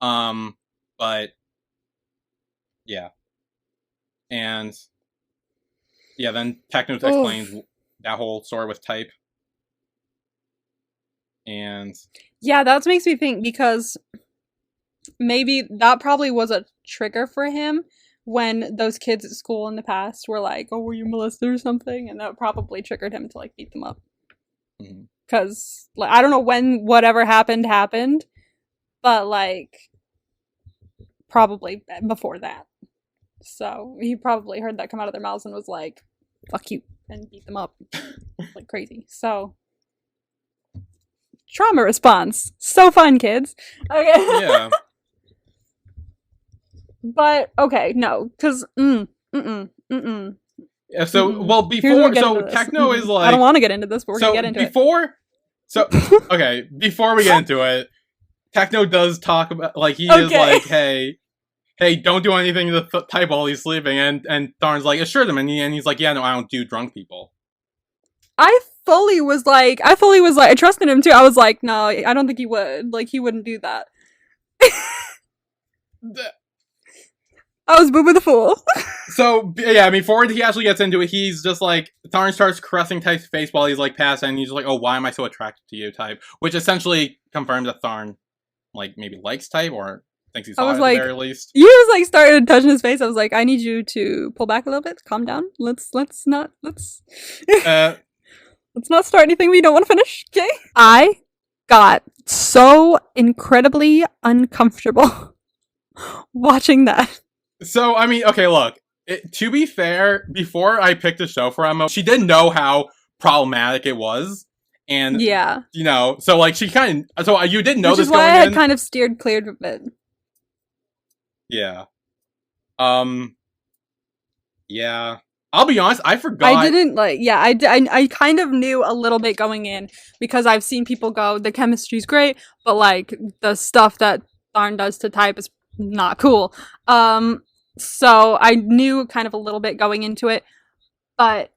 But. Yeah. And yeah, then Techno explains that whole story with Type. And yeah, that makes me think because maybe that probably was a trigger for him when those kids at school in the past were like, "Oh, were you molested or something?" And that probably triggered him to like beat them up. Because like I don't know when whatever happened, but like probably before that. So he probably heard that come out of their mouths and was like, "Fuck you," and beat them up like crazy. So trauma response. So fun, kids. Okay. Yeah. But okay, no, because Yeah, so well before Techno is like I don't want to get into this, but we're gonna get into it. Okay, before we get into it, Techno does talk about like he is like, hey, don't do anything to Type while he's sleeping, and Tharn's like, assure them, and he's like, yeah, no, I don't do drunk people. I trusted him too. I was like, no, I don't think he would. Like, he wouldn't do that. I was Booba the Fool. So, yeah, before he actually gets into it, he's just like, Tharn starts caressing Type's face while he's like passing, and he's just like, oh, why am I so attracted to you, Type? Which essentially confirms that Tharn, like, maybe likes Type, or thinks he's hot at the very least. You just like started touching his face. I was like, I need you to pull back a little bit, calm down. Let's not start anything we don't want to finish, okay? I got so incredibly uncomfortable watching that. So, I mean, okay, look. To be fair, before I picked a show for Emma, she didn't know how problematic it was. And, so, like, she kind of... So, you didn't know this going in? Which is why I had kind of steered clear of it. Yeah. Yeah. I'll be honest, I forgot. I didn't like. Yeah, I kind of knew a little bit going in because I've seen people go, the chemistry's great, but like the stuff that Tharn does to Type is not cool. So I knew kind of a little bit going into it, but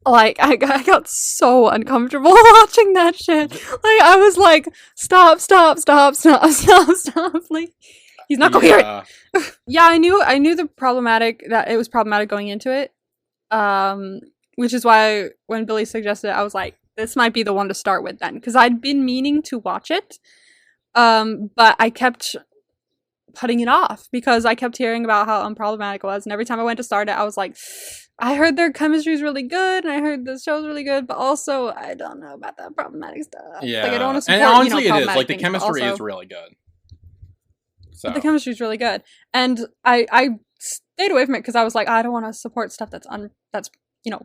like I got so uncomfortable watching that shit. Like I was like, stop, like he's not coherent. Yeah, I knew that it was problematic going into it. Which is why when Billy suggested it, I was like, this might be the one to start with then, because I'd been meaning to watch it, but I kept putting it off because I kept hearing about how unproblematic it was, and every time I went to start it, I was like, I heard their chemistry is really good, and I heard the show's really good, but also I don't know about that problematic stuff. Yeah, like I don't want to support. And honestly, it is like the chemistry is really good. So the chemistry is really good, and I stayed away from it because I was like, I don't want to support stuff that's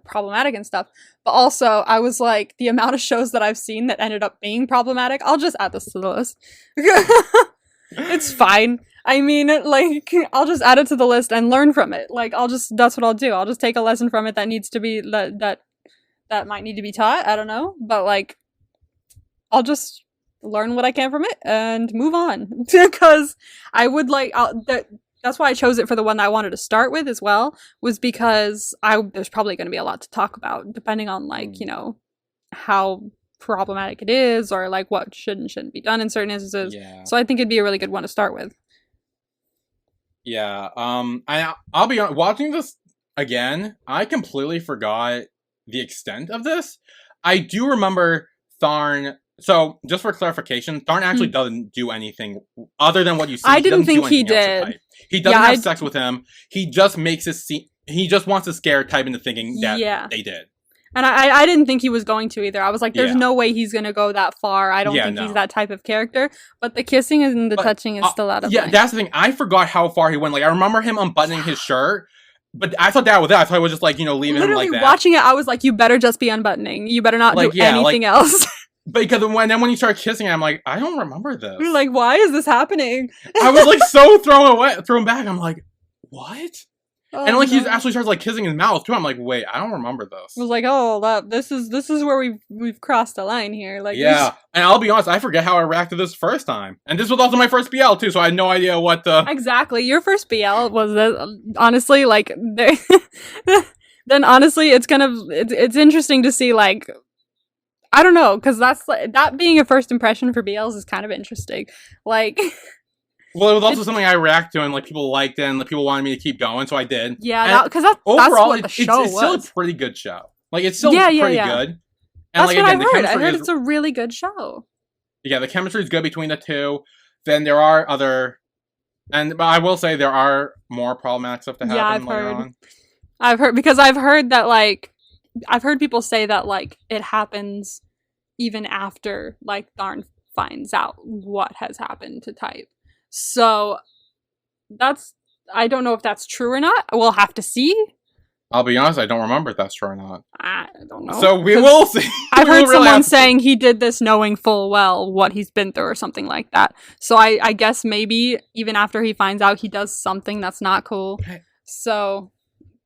problematic and stuff. But also, I was like, the amount of shows that I've seen that ended up being problematic, I'll just add this to the list. It's fine. I mean, like, I'll just add it to the list and learn from it. Like, that's what I'll do. I'll just take a lesson from it that needs to be, that might need to be taught. I don't know. But, like, I'll just learn what I can from it and move on. Because I would like, that's why I chose it for the one that I wanted to start with as well, was because there's probably going to be a lot to talk about, depending on, like, how problematic it is, or like what should and shouldn't be done in certain instances. Yeah. So I think it'd be a really good one to start with. Yeah. I'll be honest, watching this again, I completely forgot the extent of this. I do remember Tharn. So, just for clarification, Tharn actually doesn't do anything other than what you see. I didn't think he did. He doesn't have sex with him. He just makes he just wants to scare Type into thinking that they did. And I didn't think he was going to either. I was like, there's no way he's going to go that far. I don't think he's that type of character. But the kissing and the touching is still out of line. That's the thing. I forgot how far he went. Like, I remember him unbuttoning his shirt, but I thought that was it. I thought it was just like, leaving him like that. Watching it, I was like, you better just be unbuttoning. You better not do anything else. But because when you start kissing, I'm like, I don't remember this. You're like, why is this happening? I was like so thrown back. I'm like, what? Oh, and like he actually starts like kissing his mouth too. I'm like, wait, I don't remember this. I was like, oh, this is where we've crossed the line here. Like, yeah. And I'll be honest, I forget how I reacted this first time, and this was also my first BL too, so I had no idea what the exactly. Your first BL was honestly like, then honestly, it's interesting to see, like, I don't know, because that being a first impression for BLs is kind of interesting, like. Well, it was also something I reacted to, and like people liked it, and like, people wanted me to keep going, so I did. Yeah, because overall, that's what the show was. It's still a pretty good show. Like, it's still pretty good. And that's like, what again, I heard. I heard it's a really good show. Yeah, the chemistry is good between the two. Then there are other, but I will say there are more problematic stuff to happen later on. I've heard that, like, I've heard people say that, like, it happens even after, like, Tharn finds out what has happened to Type. So, I don't know if that's true or not. We'll have to see. I'll be honest, I don't remember if that's true or not. I don't know. So we will see. I've heard someone saying he did this knowing full well what he's been through or something like that. So I guess maybe even after he finds out, he does something that's not cool. So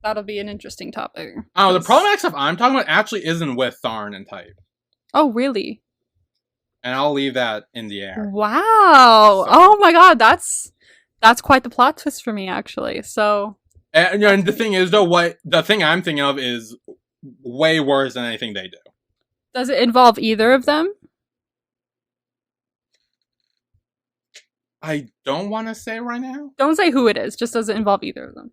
that'll be an interesting topic. Oh, the problematic stuff I'm talking about actually isn't with Tharn and Type. Oh, really? And I'll leave that in the air. Wow. So. Oh my god, that's quite the plot twist for me, actually. So. And the thing is, though, the thing I'm thinking of is way worse than anything they do. Does it involve either of them? I don't want to say right now. Don't say who it is. Just does it involve either of them?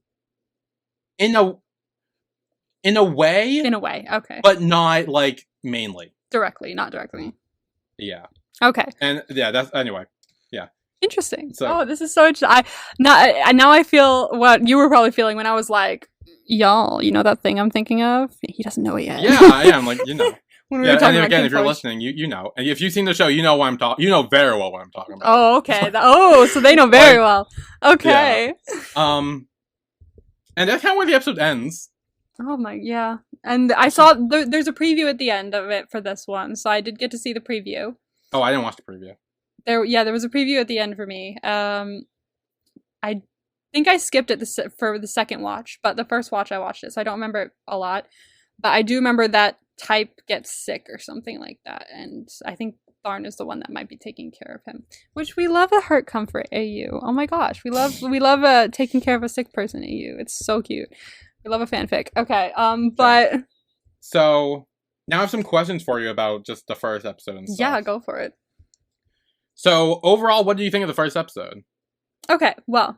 In a way. In a way, okay. But not, like, mainly. Not directly. Yeah. Okay. And yeah, that's anyway. Yeah. Interesting. So, this is so interesting. Now I feel what you were probably feeling when I was like, y'all, you know that thing I'm thinking of? He doesn't know it yet. Yeah, I am. Like, you know. When we were talking about again, if you're listening, you know. And if you've seen the show, you know what I'm talking. You know very well what I'm talking about. Oh, okay. So they know very well. Okay. Yeah. And that's kind of where the episode ends. Oh my, yeah. And I saw there's a preview at the end of it for this one, so I did get to see the preview. Oh, I didn't watch the preview. There was a preview at the end for me. I think I skipped it for the second watch, but the first watch I watched it, so I don't remember it a lot. But I do remember that Type gets sick or something like that, and I think Tharn is the one that might be taking care of him. Which we love a heart comfort AU. Oh my gosh, we love taking care of a sick person AU. It's so cute. We love a fanfic. Okay, but so now I have some questions for you about just the first episode and stuff. Yeah, go for it. So overall, what do you think of the first episode? Okay, well,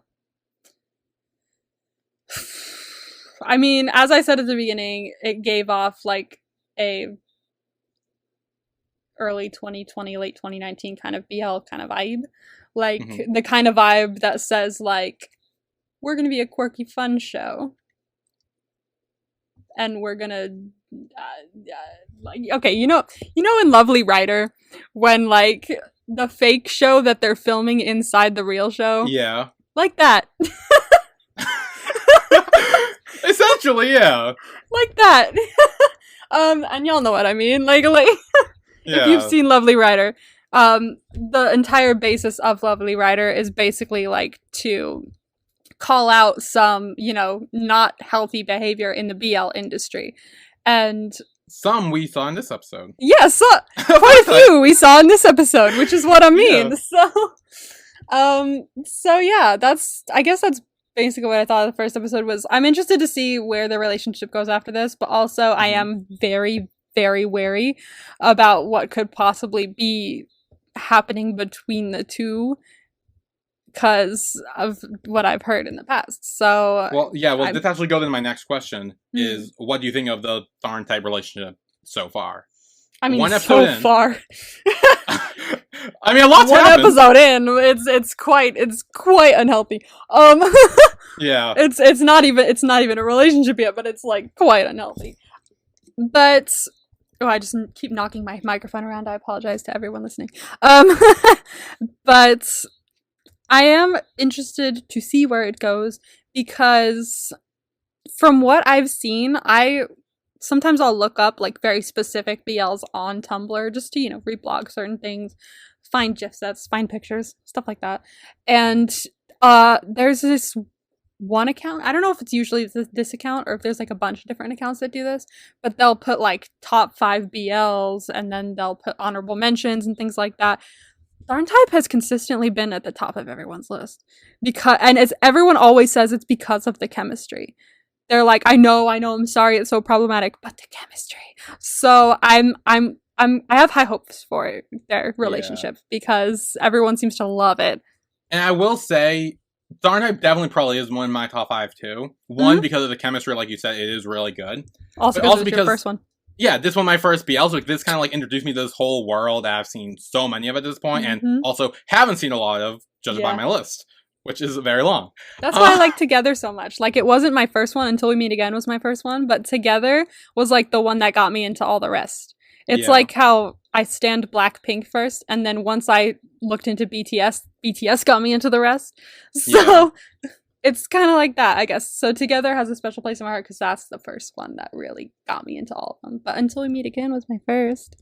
I mean, as I said at the beginning, it gave off like a early 2020, late 2019 kind of BL kind of vibe. Like the kind of vibe that says like, we're going to be a quirky fun show. And we're going to like, okay, you know in Lovely Writer when like the fake show that they're filming inside the real show? Yeah. Like that. Essentially, yeah. Like that. And y'all know what I mean. Like yeah. If you've seen Lovely Writer, the entire basis of Lovely Writer is basically like to call out some, not healthy behavior in the BL industry. And some we saw in this episode. Yes, quite a few we saw in this episode, which is what I mean. Yeah. So yeah, I guess that's basically what I thought of the first episode was. I'm interested to see where the relationship goes after this, but also I am very, very wary about what could possibly be happening between the two because of what I've heard in the past. So this actually goes into my next question is what do you think of the TharnType relationship so far? I mean, far. I mean, a lot's happened. One episode in, it's quite unhealthy. Yeah. It's not even a relationship yet, but it's like quite unhealthy. But I just keep knocking my microphone around. I apologize to everyone listening. But I am interested to see where it goes because from what I've seen, sometimes I'll look up like very specific BLs on Tumblr just to, reblog certain things, find GIF sets, find pictures, stuff like that. And there's this one account. I don't know if it's usually this account or if there's like a bunch of different accounts that do this, but they'll put like top 5 BLs and then they'll put honorable mentions and things like that. TharnType has consistently been at the top of everyone's list and as everyone always says, it's because of the chemistry. They're like, I know, I'm sorry, it's so problematic, but the chemistry. So I have high hopes for their relationship because everyone seems to love it. And I will say, TharnType definitely probably is one of my top 5 too. One, because of the chemistry, like you said, it is really good. Also because your first one. Yeah, this one my first BL, so this kind of like introduced me to this whole world that I've seen so many of at this point, and also haven't seen a lot of, judging by my list, which is very long. That's why I like Together so much. Like, it wasn't my first one, Until We Meet Again was my first one, but Together was like the one that got me into all the rest. It's like how I stand Blackpink first, and then once I looked into BTS got me into the rest. So it's kind of like that, I guess. So Together has a special place in my heart because that's the first one that really got me into all of them. But Until We Meet Again was my first.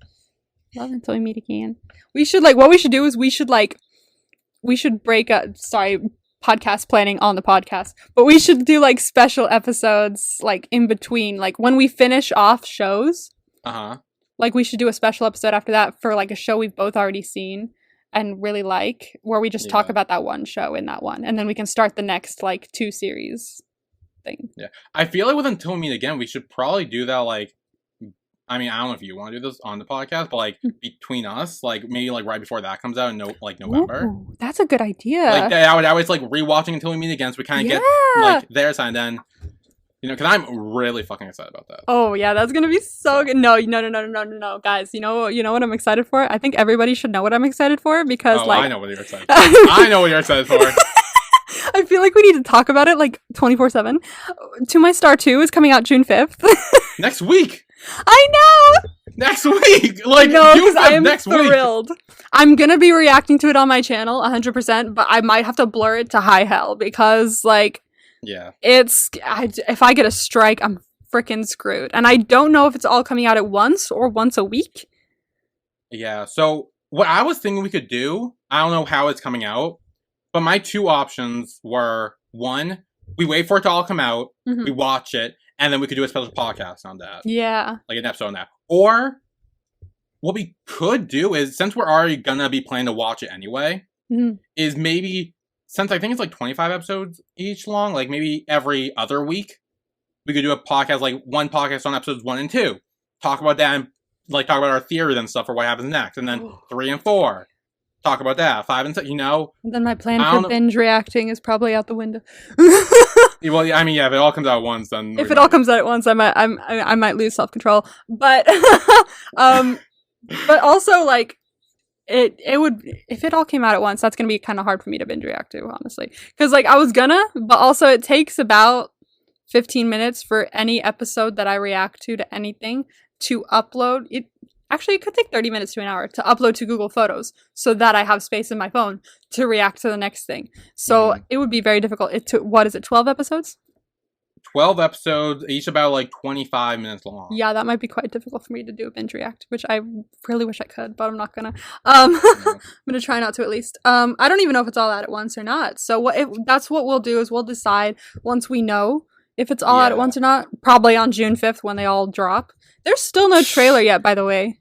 Love Until We Meet Again. What we should do is we should break up, podcast planning on the podcast, but we should do like special episodes like in between, like when we finish off shows. Like we should do a special episode after that for like a show we've both already seen and really like, where we just talk about that one show in that one, and then we can start the next like 2 series thing. Yeah, I feel like with Until We Meet Again, we should probably do that. Like, I mean, I don't know if you want to do this on the podcast, but like between us, like maybe like right before that comes out in November. Ooh, that's a good idea. Like I would always like rewatching Until We Meet Again, so we kind of get like their side, and then because I'm really fucking excited about that. Oh yeah, that's gonna be so good. No, guys. You know what I'm excited for? I think everybody should know what I'm excited for because I know what you're excited for. I know what you're excited for. I feel like we need to talk about it like 24/7. To My Star 2 is coming out June 5th. Next week. I know. Next week. Like because I am thrilled. I'm gonna be reacting to it on my channel 100%, but I might have to blur it to high hell because like. Yeah. If I get a strike, I'm freaking screwed. And I don't know if it's all coming out at once or once a week. Yeah, so what I was thinking we could do, I don't know how it's coming out, but my 2 options were one, we wait for it to all come out, Mhm. we watch it, and then we could do a special podcast on that. Yeah. Like an episode on that. Or what we could do is, since we're already gonna be planning to watch it anyway, Mhm. is maybe, since I think it's like 25 episodes each long, like maybe every other week, we could do a podcast, like one podcast on episodes 1 and 2. Talk about that and like talk about our theories and stuff for what happens next. And then 3 and 4. Talk about that. 5 and 6, you know? And then my plan I for don't know- binge reacting is probably out the window. Well, I mean, yeah, if it all comes out at once, then If it all comes out at once, I might lose self-control. But but also like it would, if it all came out at once, that's gonna be kind of hard for me to binge react to, honestly. Because like I was gonna, but also it takes about 15 minutes for any episode that I react to anything to upload. It could take 30 minutes to an hour to upload to Google Photos so that I have space in my phone to react to the next thing. So it would be very difficult. It took, what is it, 12 episodes? 12 episodes, each about like 25 minutes long. Yeah, that might be quite difficult for me to do a binge react, which I really wish I could, but I'm not gonna. I'm gonna try not to, at least. I don't even know if it's all out at once or not. So that's what we'll do, is we'll decide once we know if it's all out at once or not. Probably on June 5th when they all drop. There's still no trailer yet, by the way.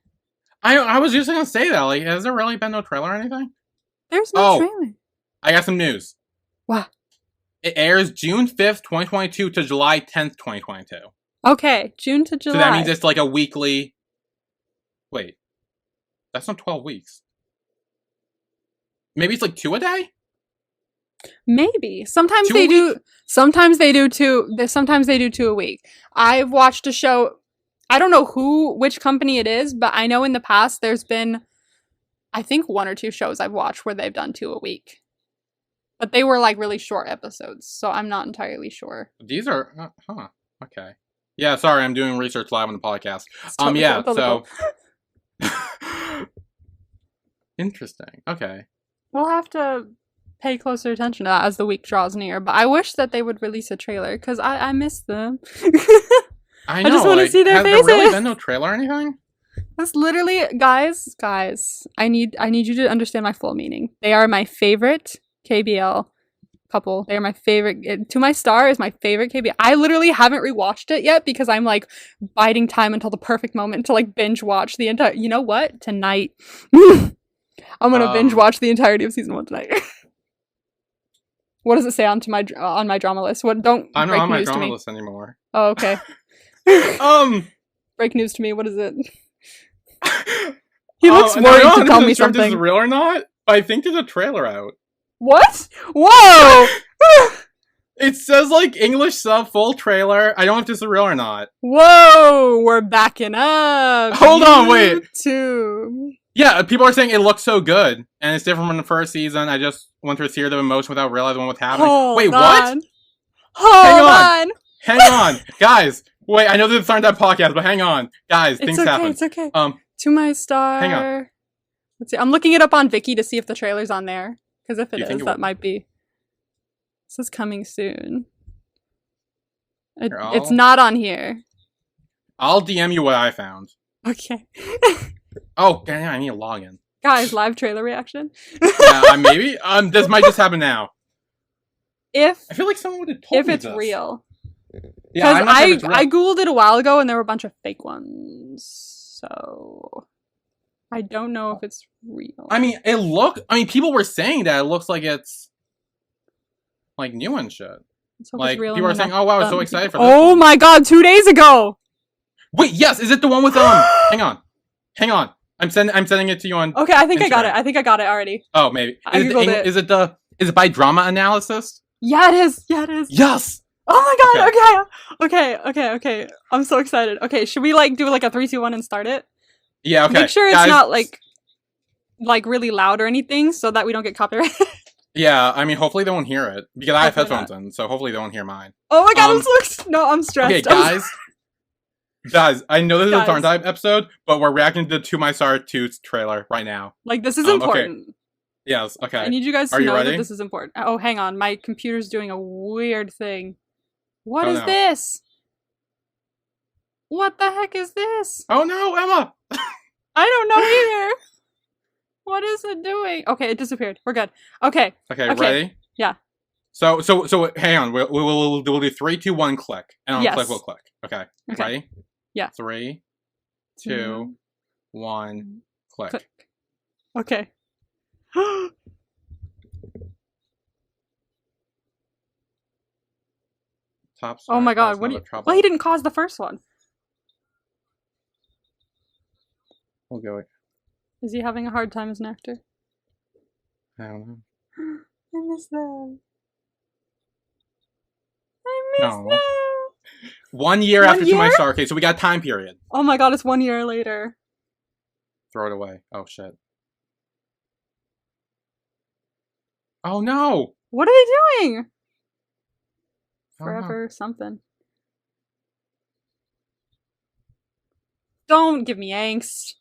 I was just gonna say that. Like, has there really been no trailer or anything? There's no trailer. I got some news. What? It airs June 5th, 2022 to July 10th, 2022. Okay, June to July. So that means it's like a weekly... Wait. That's not 12 weeks. Maybe it's like 2 a day? Maybe. Sometimes they do 2. Sometimes they do 2 a week. I've watched a show, I don't know which company it is, but I know in the past there's been, I think 1 or 2 shows I've watched where they've done 2 a week. But they were like really short episodes, so I'm not entirely sure. These are, okay. Yeah, sorry, I'm doing research live on the podcast. Interesting. Okay. We'll have to pay closer attention to that as the week draws near, but I wish that they would release a trailer, because I miss them. I know. I just want to see their faces. Has there really been no trailer or anything? That's literally, guys, I need you to understand my full meaning. They are my favorite KBL couple. They are my favorite. To My Star is my favorite KBL. I literally haven't rewatched it yet because I'm like biding time until the perfect moment to like binge watch the entire. You know what? Tonight, I'm gonna binge watch the entirety of season 1 tonight. What does it say on my drama list? What don't I'm not break on my news to drama me. list anymore. Oh, okay. Break news to me. What is it? He looks worried to tell me something. If this is real or not, but I think there's a trailer out. What? Whoa! It says like English sub full trailer. I don't know if this is real or not. Whoa! We're backing up. Hold on, wait. Yeah, people are saying it looks so good, and it's different from the first season. I just went through a series of emotion without realizing what's happening. What? Hang on, guys. Wait, I know this is TharnType podcast, but hang on, guys. Things happen. It's okay. To My Star. Hang on. Let's see. I'm looking it up on Viki to see if the trailer's on there. Because if it is, that might be. This is coming soon. It's not on here. I'll DM you what I found. Okay. Oh, dang, I need a login. Guys, live trailer reaction. Yeah, maybe. This might just happen now. I feel like someone would have told me if it's real. Yeah, because I googled it a while ago and there were a bunch of fake ones. So I don't know if it's real. I mean, people were saying that it looks like it's like new and shit. Like people are saying, "Oh wow, I'm so excited for this." Oh my god, 2 days ago. Wait, yes, is it the one with hang on. I'm sending it to you on. Okay, I think Instagram. I got it. I think I got it already. Oh, maybe. Is it by Drama Analysis? Yeah, it is. Yes. Oh my god. Okay. I'm so excited. Okay, should we like do like a 3, 2, 1 and start it? Yeah. Okay. Make sure it's not like really loud or anything, so that we don't get copyright. Yeah, I mean, hopefully they won't hear it because I have headphones in, so hopefully they won't hear mine. Oh my god, I'm stressed. Okay, guys, I know this is a TharnType episode, but we're reacting to To My Star 2 trailer right now. Like, this is important. Okay. Yes, okay. I need you guys to know that this is important. Oh, hang on. My computer's doing a weird thing. What is this? What the heck is this? Oh no, Emma! I don't know either. What is it doing? Okay, it disappeared. We're good. Okay. Okay, ready? Yeah. So hang on. We'll do 3, 2, 1, click, and on click we'll Yes. click. Okay. Okay. Ready? Yeah. 3, 2, 1, click. Click. Okay. Top Oh star my god, caused what do another you... trouble. Well, he didn't cause the first one. We'll go. Is he having a hard time as an actor? I don't know. I miss them. I miss No. them. 1 year 1 after To My year? Star. Okay, so we got time period. Oh my god, it's 1 year later. Throw it away. Oh shit. Oh no. What are they doing? Oh, no. Forever something. Don't give me angst.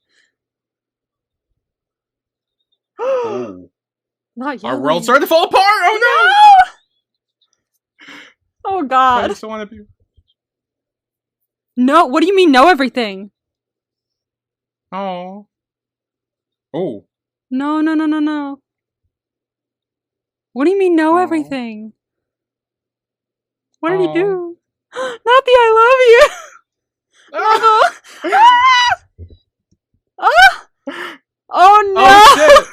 Oh. Not Our yelling. world started to fall apart. Oh No! Oh no. I god. just want to be. No, what do you mean know everything? Oh. Oh. No, no, no, no, no. What do you mean know Aw. everything? What did he Aw. do? Not the I love you! No! Ah! Ah! Oh no! Oh shit.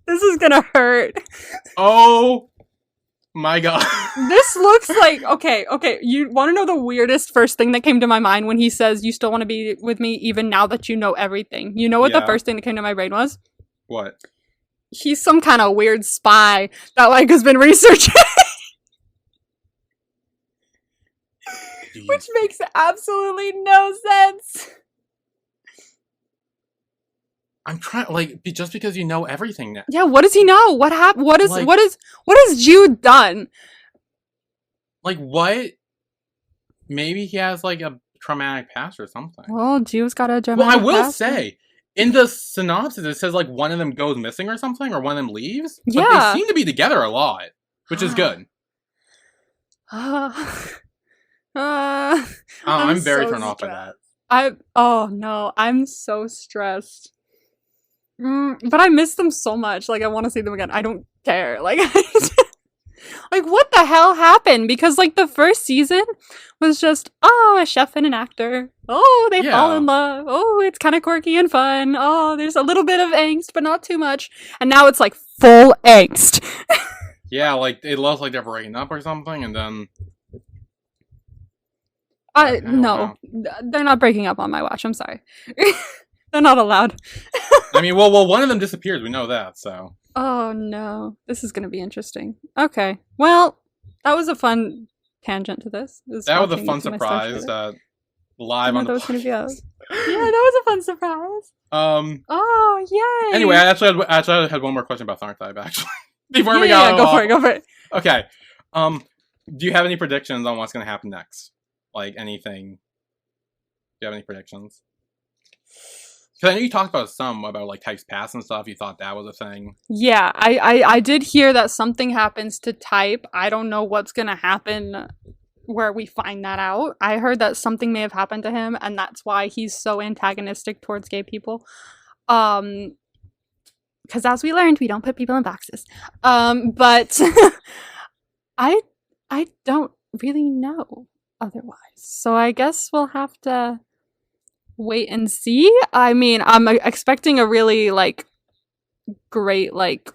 This is gonna hurt. Oh my god. This looks like okay. You want to know the weirdest first thing that came to my mind when he says you still want to be with me even now that you know everything? You know what the first thing that came to my brain was? What? He's some kind of weird spy that like has been researching. Jeez. Which makes absolutely no sense. I'm trying, like, just because you know everything now. Yeah, what does he know? What happened? What Like- has Jude done? Like, what? Maybe he has, like, a traumatic past or something. Well, Jude's got a Well, dramatic I will past. say, in the synopsis, it says, like, one of them goes missing or something, or one of them leaves. But Yeah. they seem to be together a lot, which is good. I'm very so thrown off by that. Oh no, I'm so stressed. But I miss them so much. Like, I want to see them again. I don't care. Like, like, what the hell happened? Because, like, the first season was just, oh, a chef and an actor. Oh, they fall in love. Oh, it's kind of quirky and fun. Oh, there's a little bit of angst, but not too much. And now it's, like, full angst. Yeah, like, it looks like they're breaking up or something, and then... No. They're not breaking up on my watch. I'm sorry. They're not allowed. I mean, well, one of them disappears. We know that, so... Oh, no. This is going to be interesting. Okay. Well, that was a fun tangent to this. That was a fun surprise. Live on the podcast. Yeah, that was a fun surprise. Oh, yay. Anyway, I actually had one more question about TharnType, actually. Before we go for it. Okay. Do you have any predictions on what's going to happen next? Like, anything? Do you have any predictions? Because I know you talked about like, Type's past and stuff. You thought that was a thing. Yeah, I did hear that something happens to Type. I don't know what's going to happen where we find that out. I heard that something may have happened to him, and that's why he's so antagonistic towards gay people. Because as we learned, we don't put people in boxes. But I don't really know otherwise. So I guess we'll have to wait and see. I mean, I'm expecting a really, like, great, like,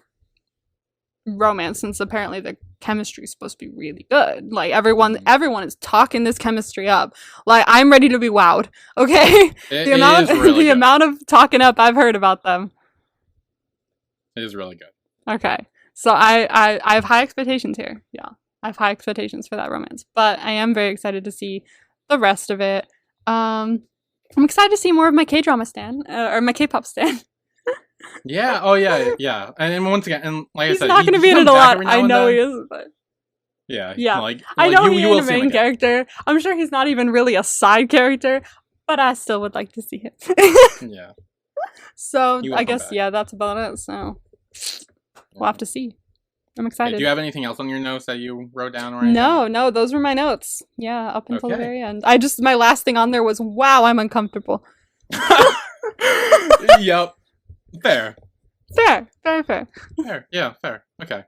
romance, since apparently the chemistry is supposed to be really good. Like, everyone is talking this chemistry up. Like, I'm ready to be wowed. Okay? The amount of talking up I've heard about them. It is really good. Okay. So I have high expectations here. Yeah. I have high expectations for that romance. But I am very excited to see the rest of it. I'm excited to see more of my K-drama stan, or my K-pop stan. Yeah. Oh, yeah. Yeah. And then once again, and like he's I said, not going to be in it a lot. I know he is, but yeah. Like, I know he's will a main character. I'm sure he's not even really a side character, but I still would like to see him. Yeah. So I guess that's about it. So we'll have to see. I'm excited. Okay, do you have anything else on your notes that you wrote down or anything? No, those were my notes. Yeah, up until the very end. My last thing on there was, wow, I'm uncomfortable. Yep. Fair. Fair. Very fair. Fair. Yeah, fair. Okay.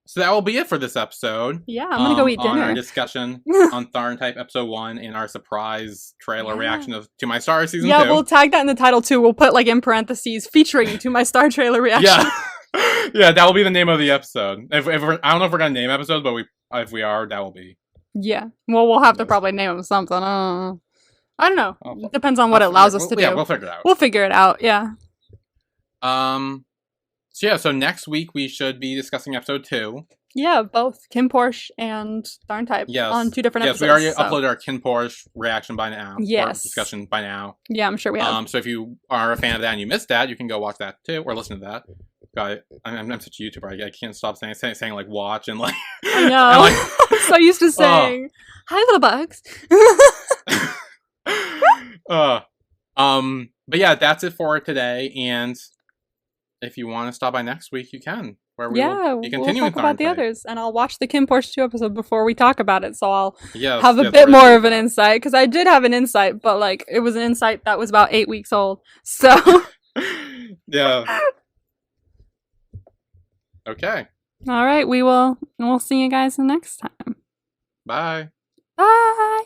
So that will be it for this episode. Yeah, I'm gonna go eat on our dinner. discussion on TharnType episode 1 and our surprise trailer reaction to My Star season 2. Yeah, we'll tag that in the title too. We'll put like in parentheses featuring To My Star trailer reaction. Yeah, yeah, that will be the name of the episode. If we're, I don't know if we're gonna name episodes, but if we are, that will be. Yeah. Well, we'll have to probably name them something. I don't know. It depends on what it allows us to do. Yeah, we'll figure it out. We'll figure it out. Yeah. So yeah, so next week we should be discussing episode 2. Yeah, both Kim Porsche and TharnType on 2 different episodes. Yes, we already uploaded our Kim Porsche reaction by now. Yes. Or discussion by now. Yeah, I'm sure we have. So if you are a fan of that and you missed that, you can go watch that too, or listen to that. God, I'm such a YouTuber. I can't stop saying like watch and like. I know. Like, I'm so used to saying, "Hi, little bugs." But yeah, that's it for today. And if you want to stop by next week, you can. Where we will be continuing we'll talk about the others, and I'll watch the Kim Porsche 2 episode before we talk about it, so I'll have a bit more of an insight, because I did have an insight, but like it was an insight that was about 8 weeks old. So yeah. Okay. All right, we'll see you guys next time. Bye. Bye.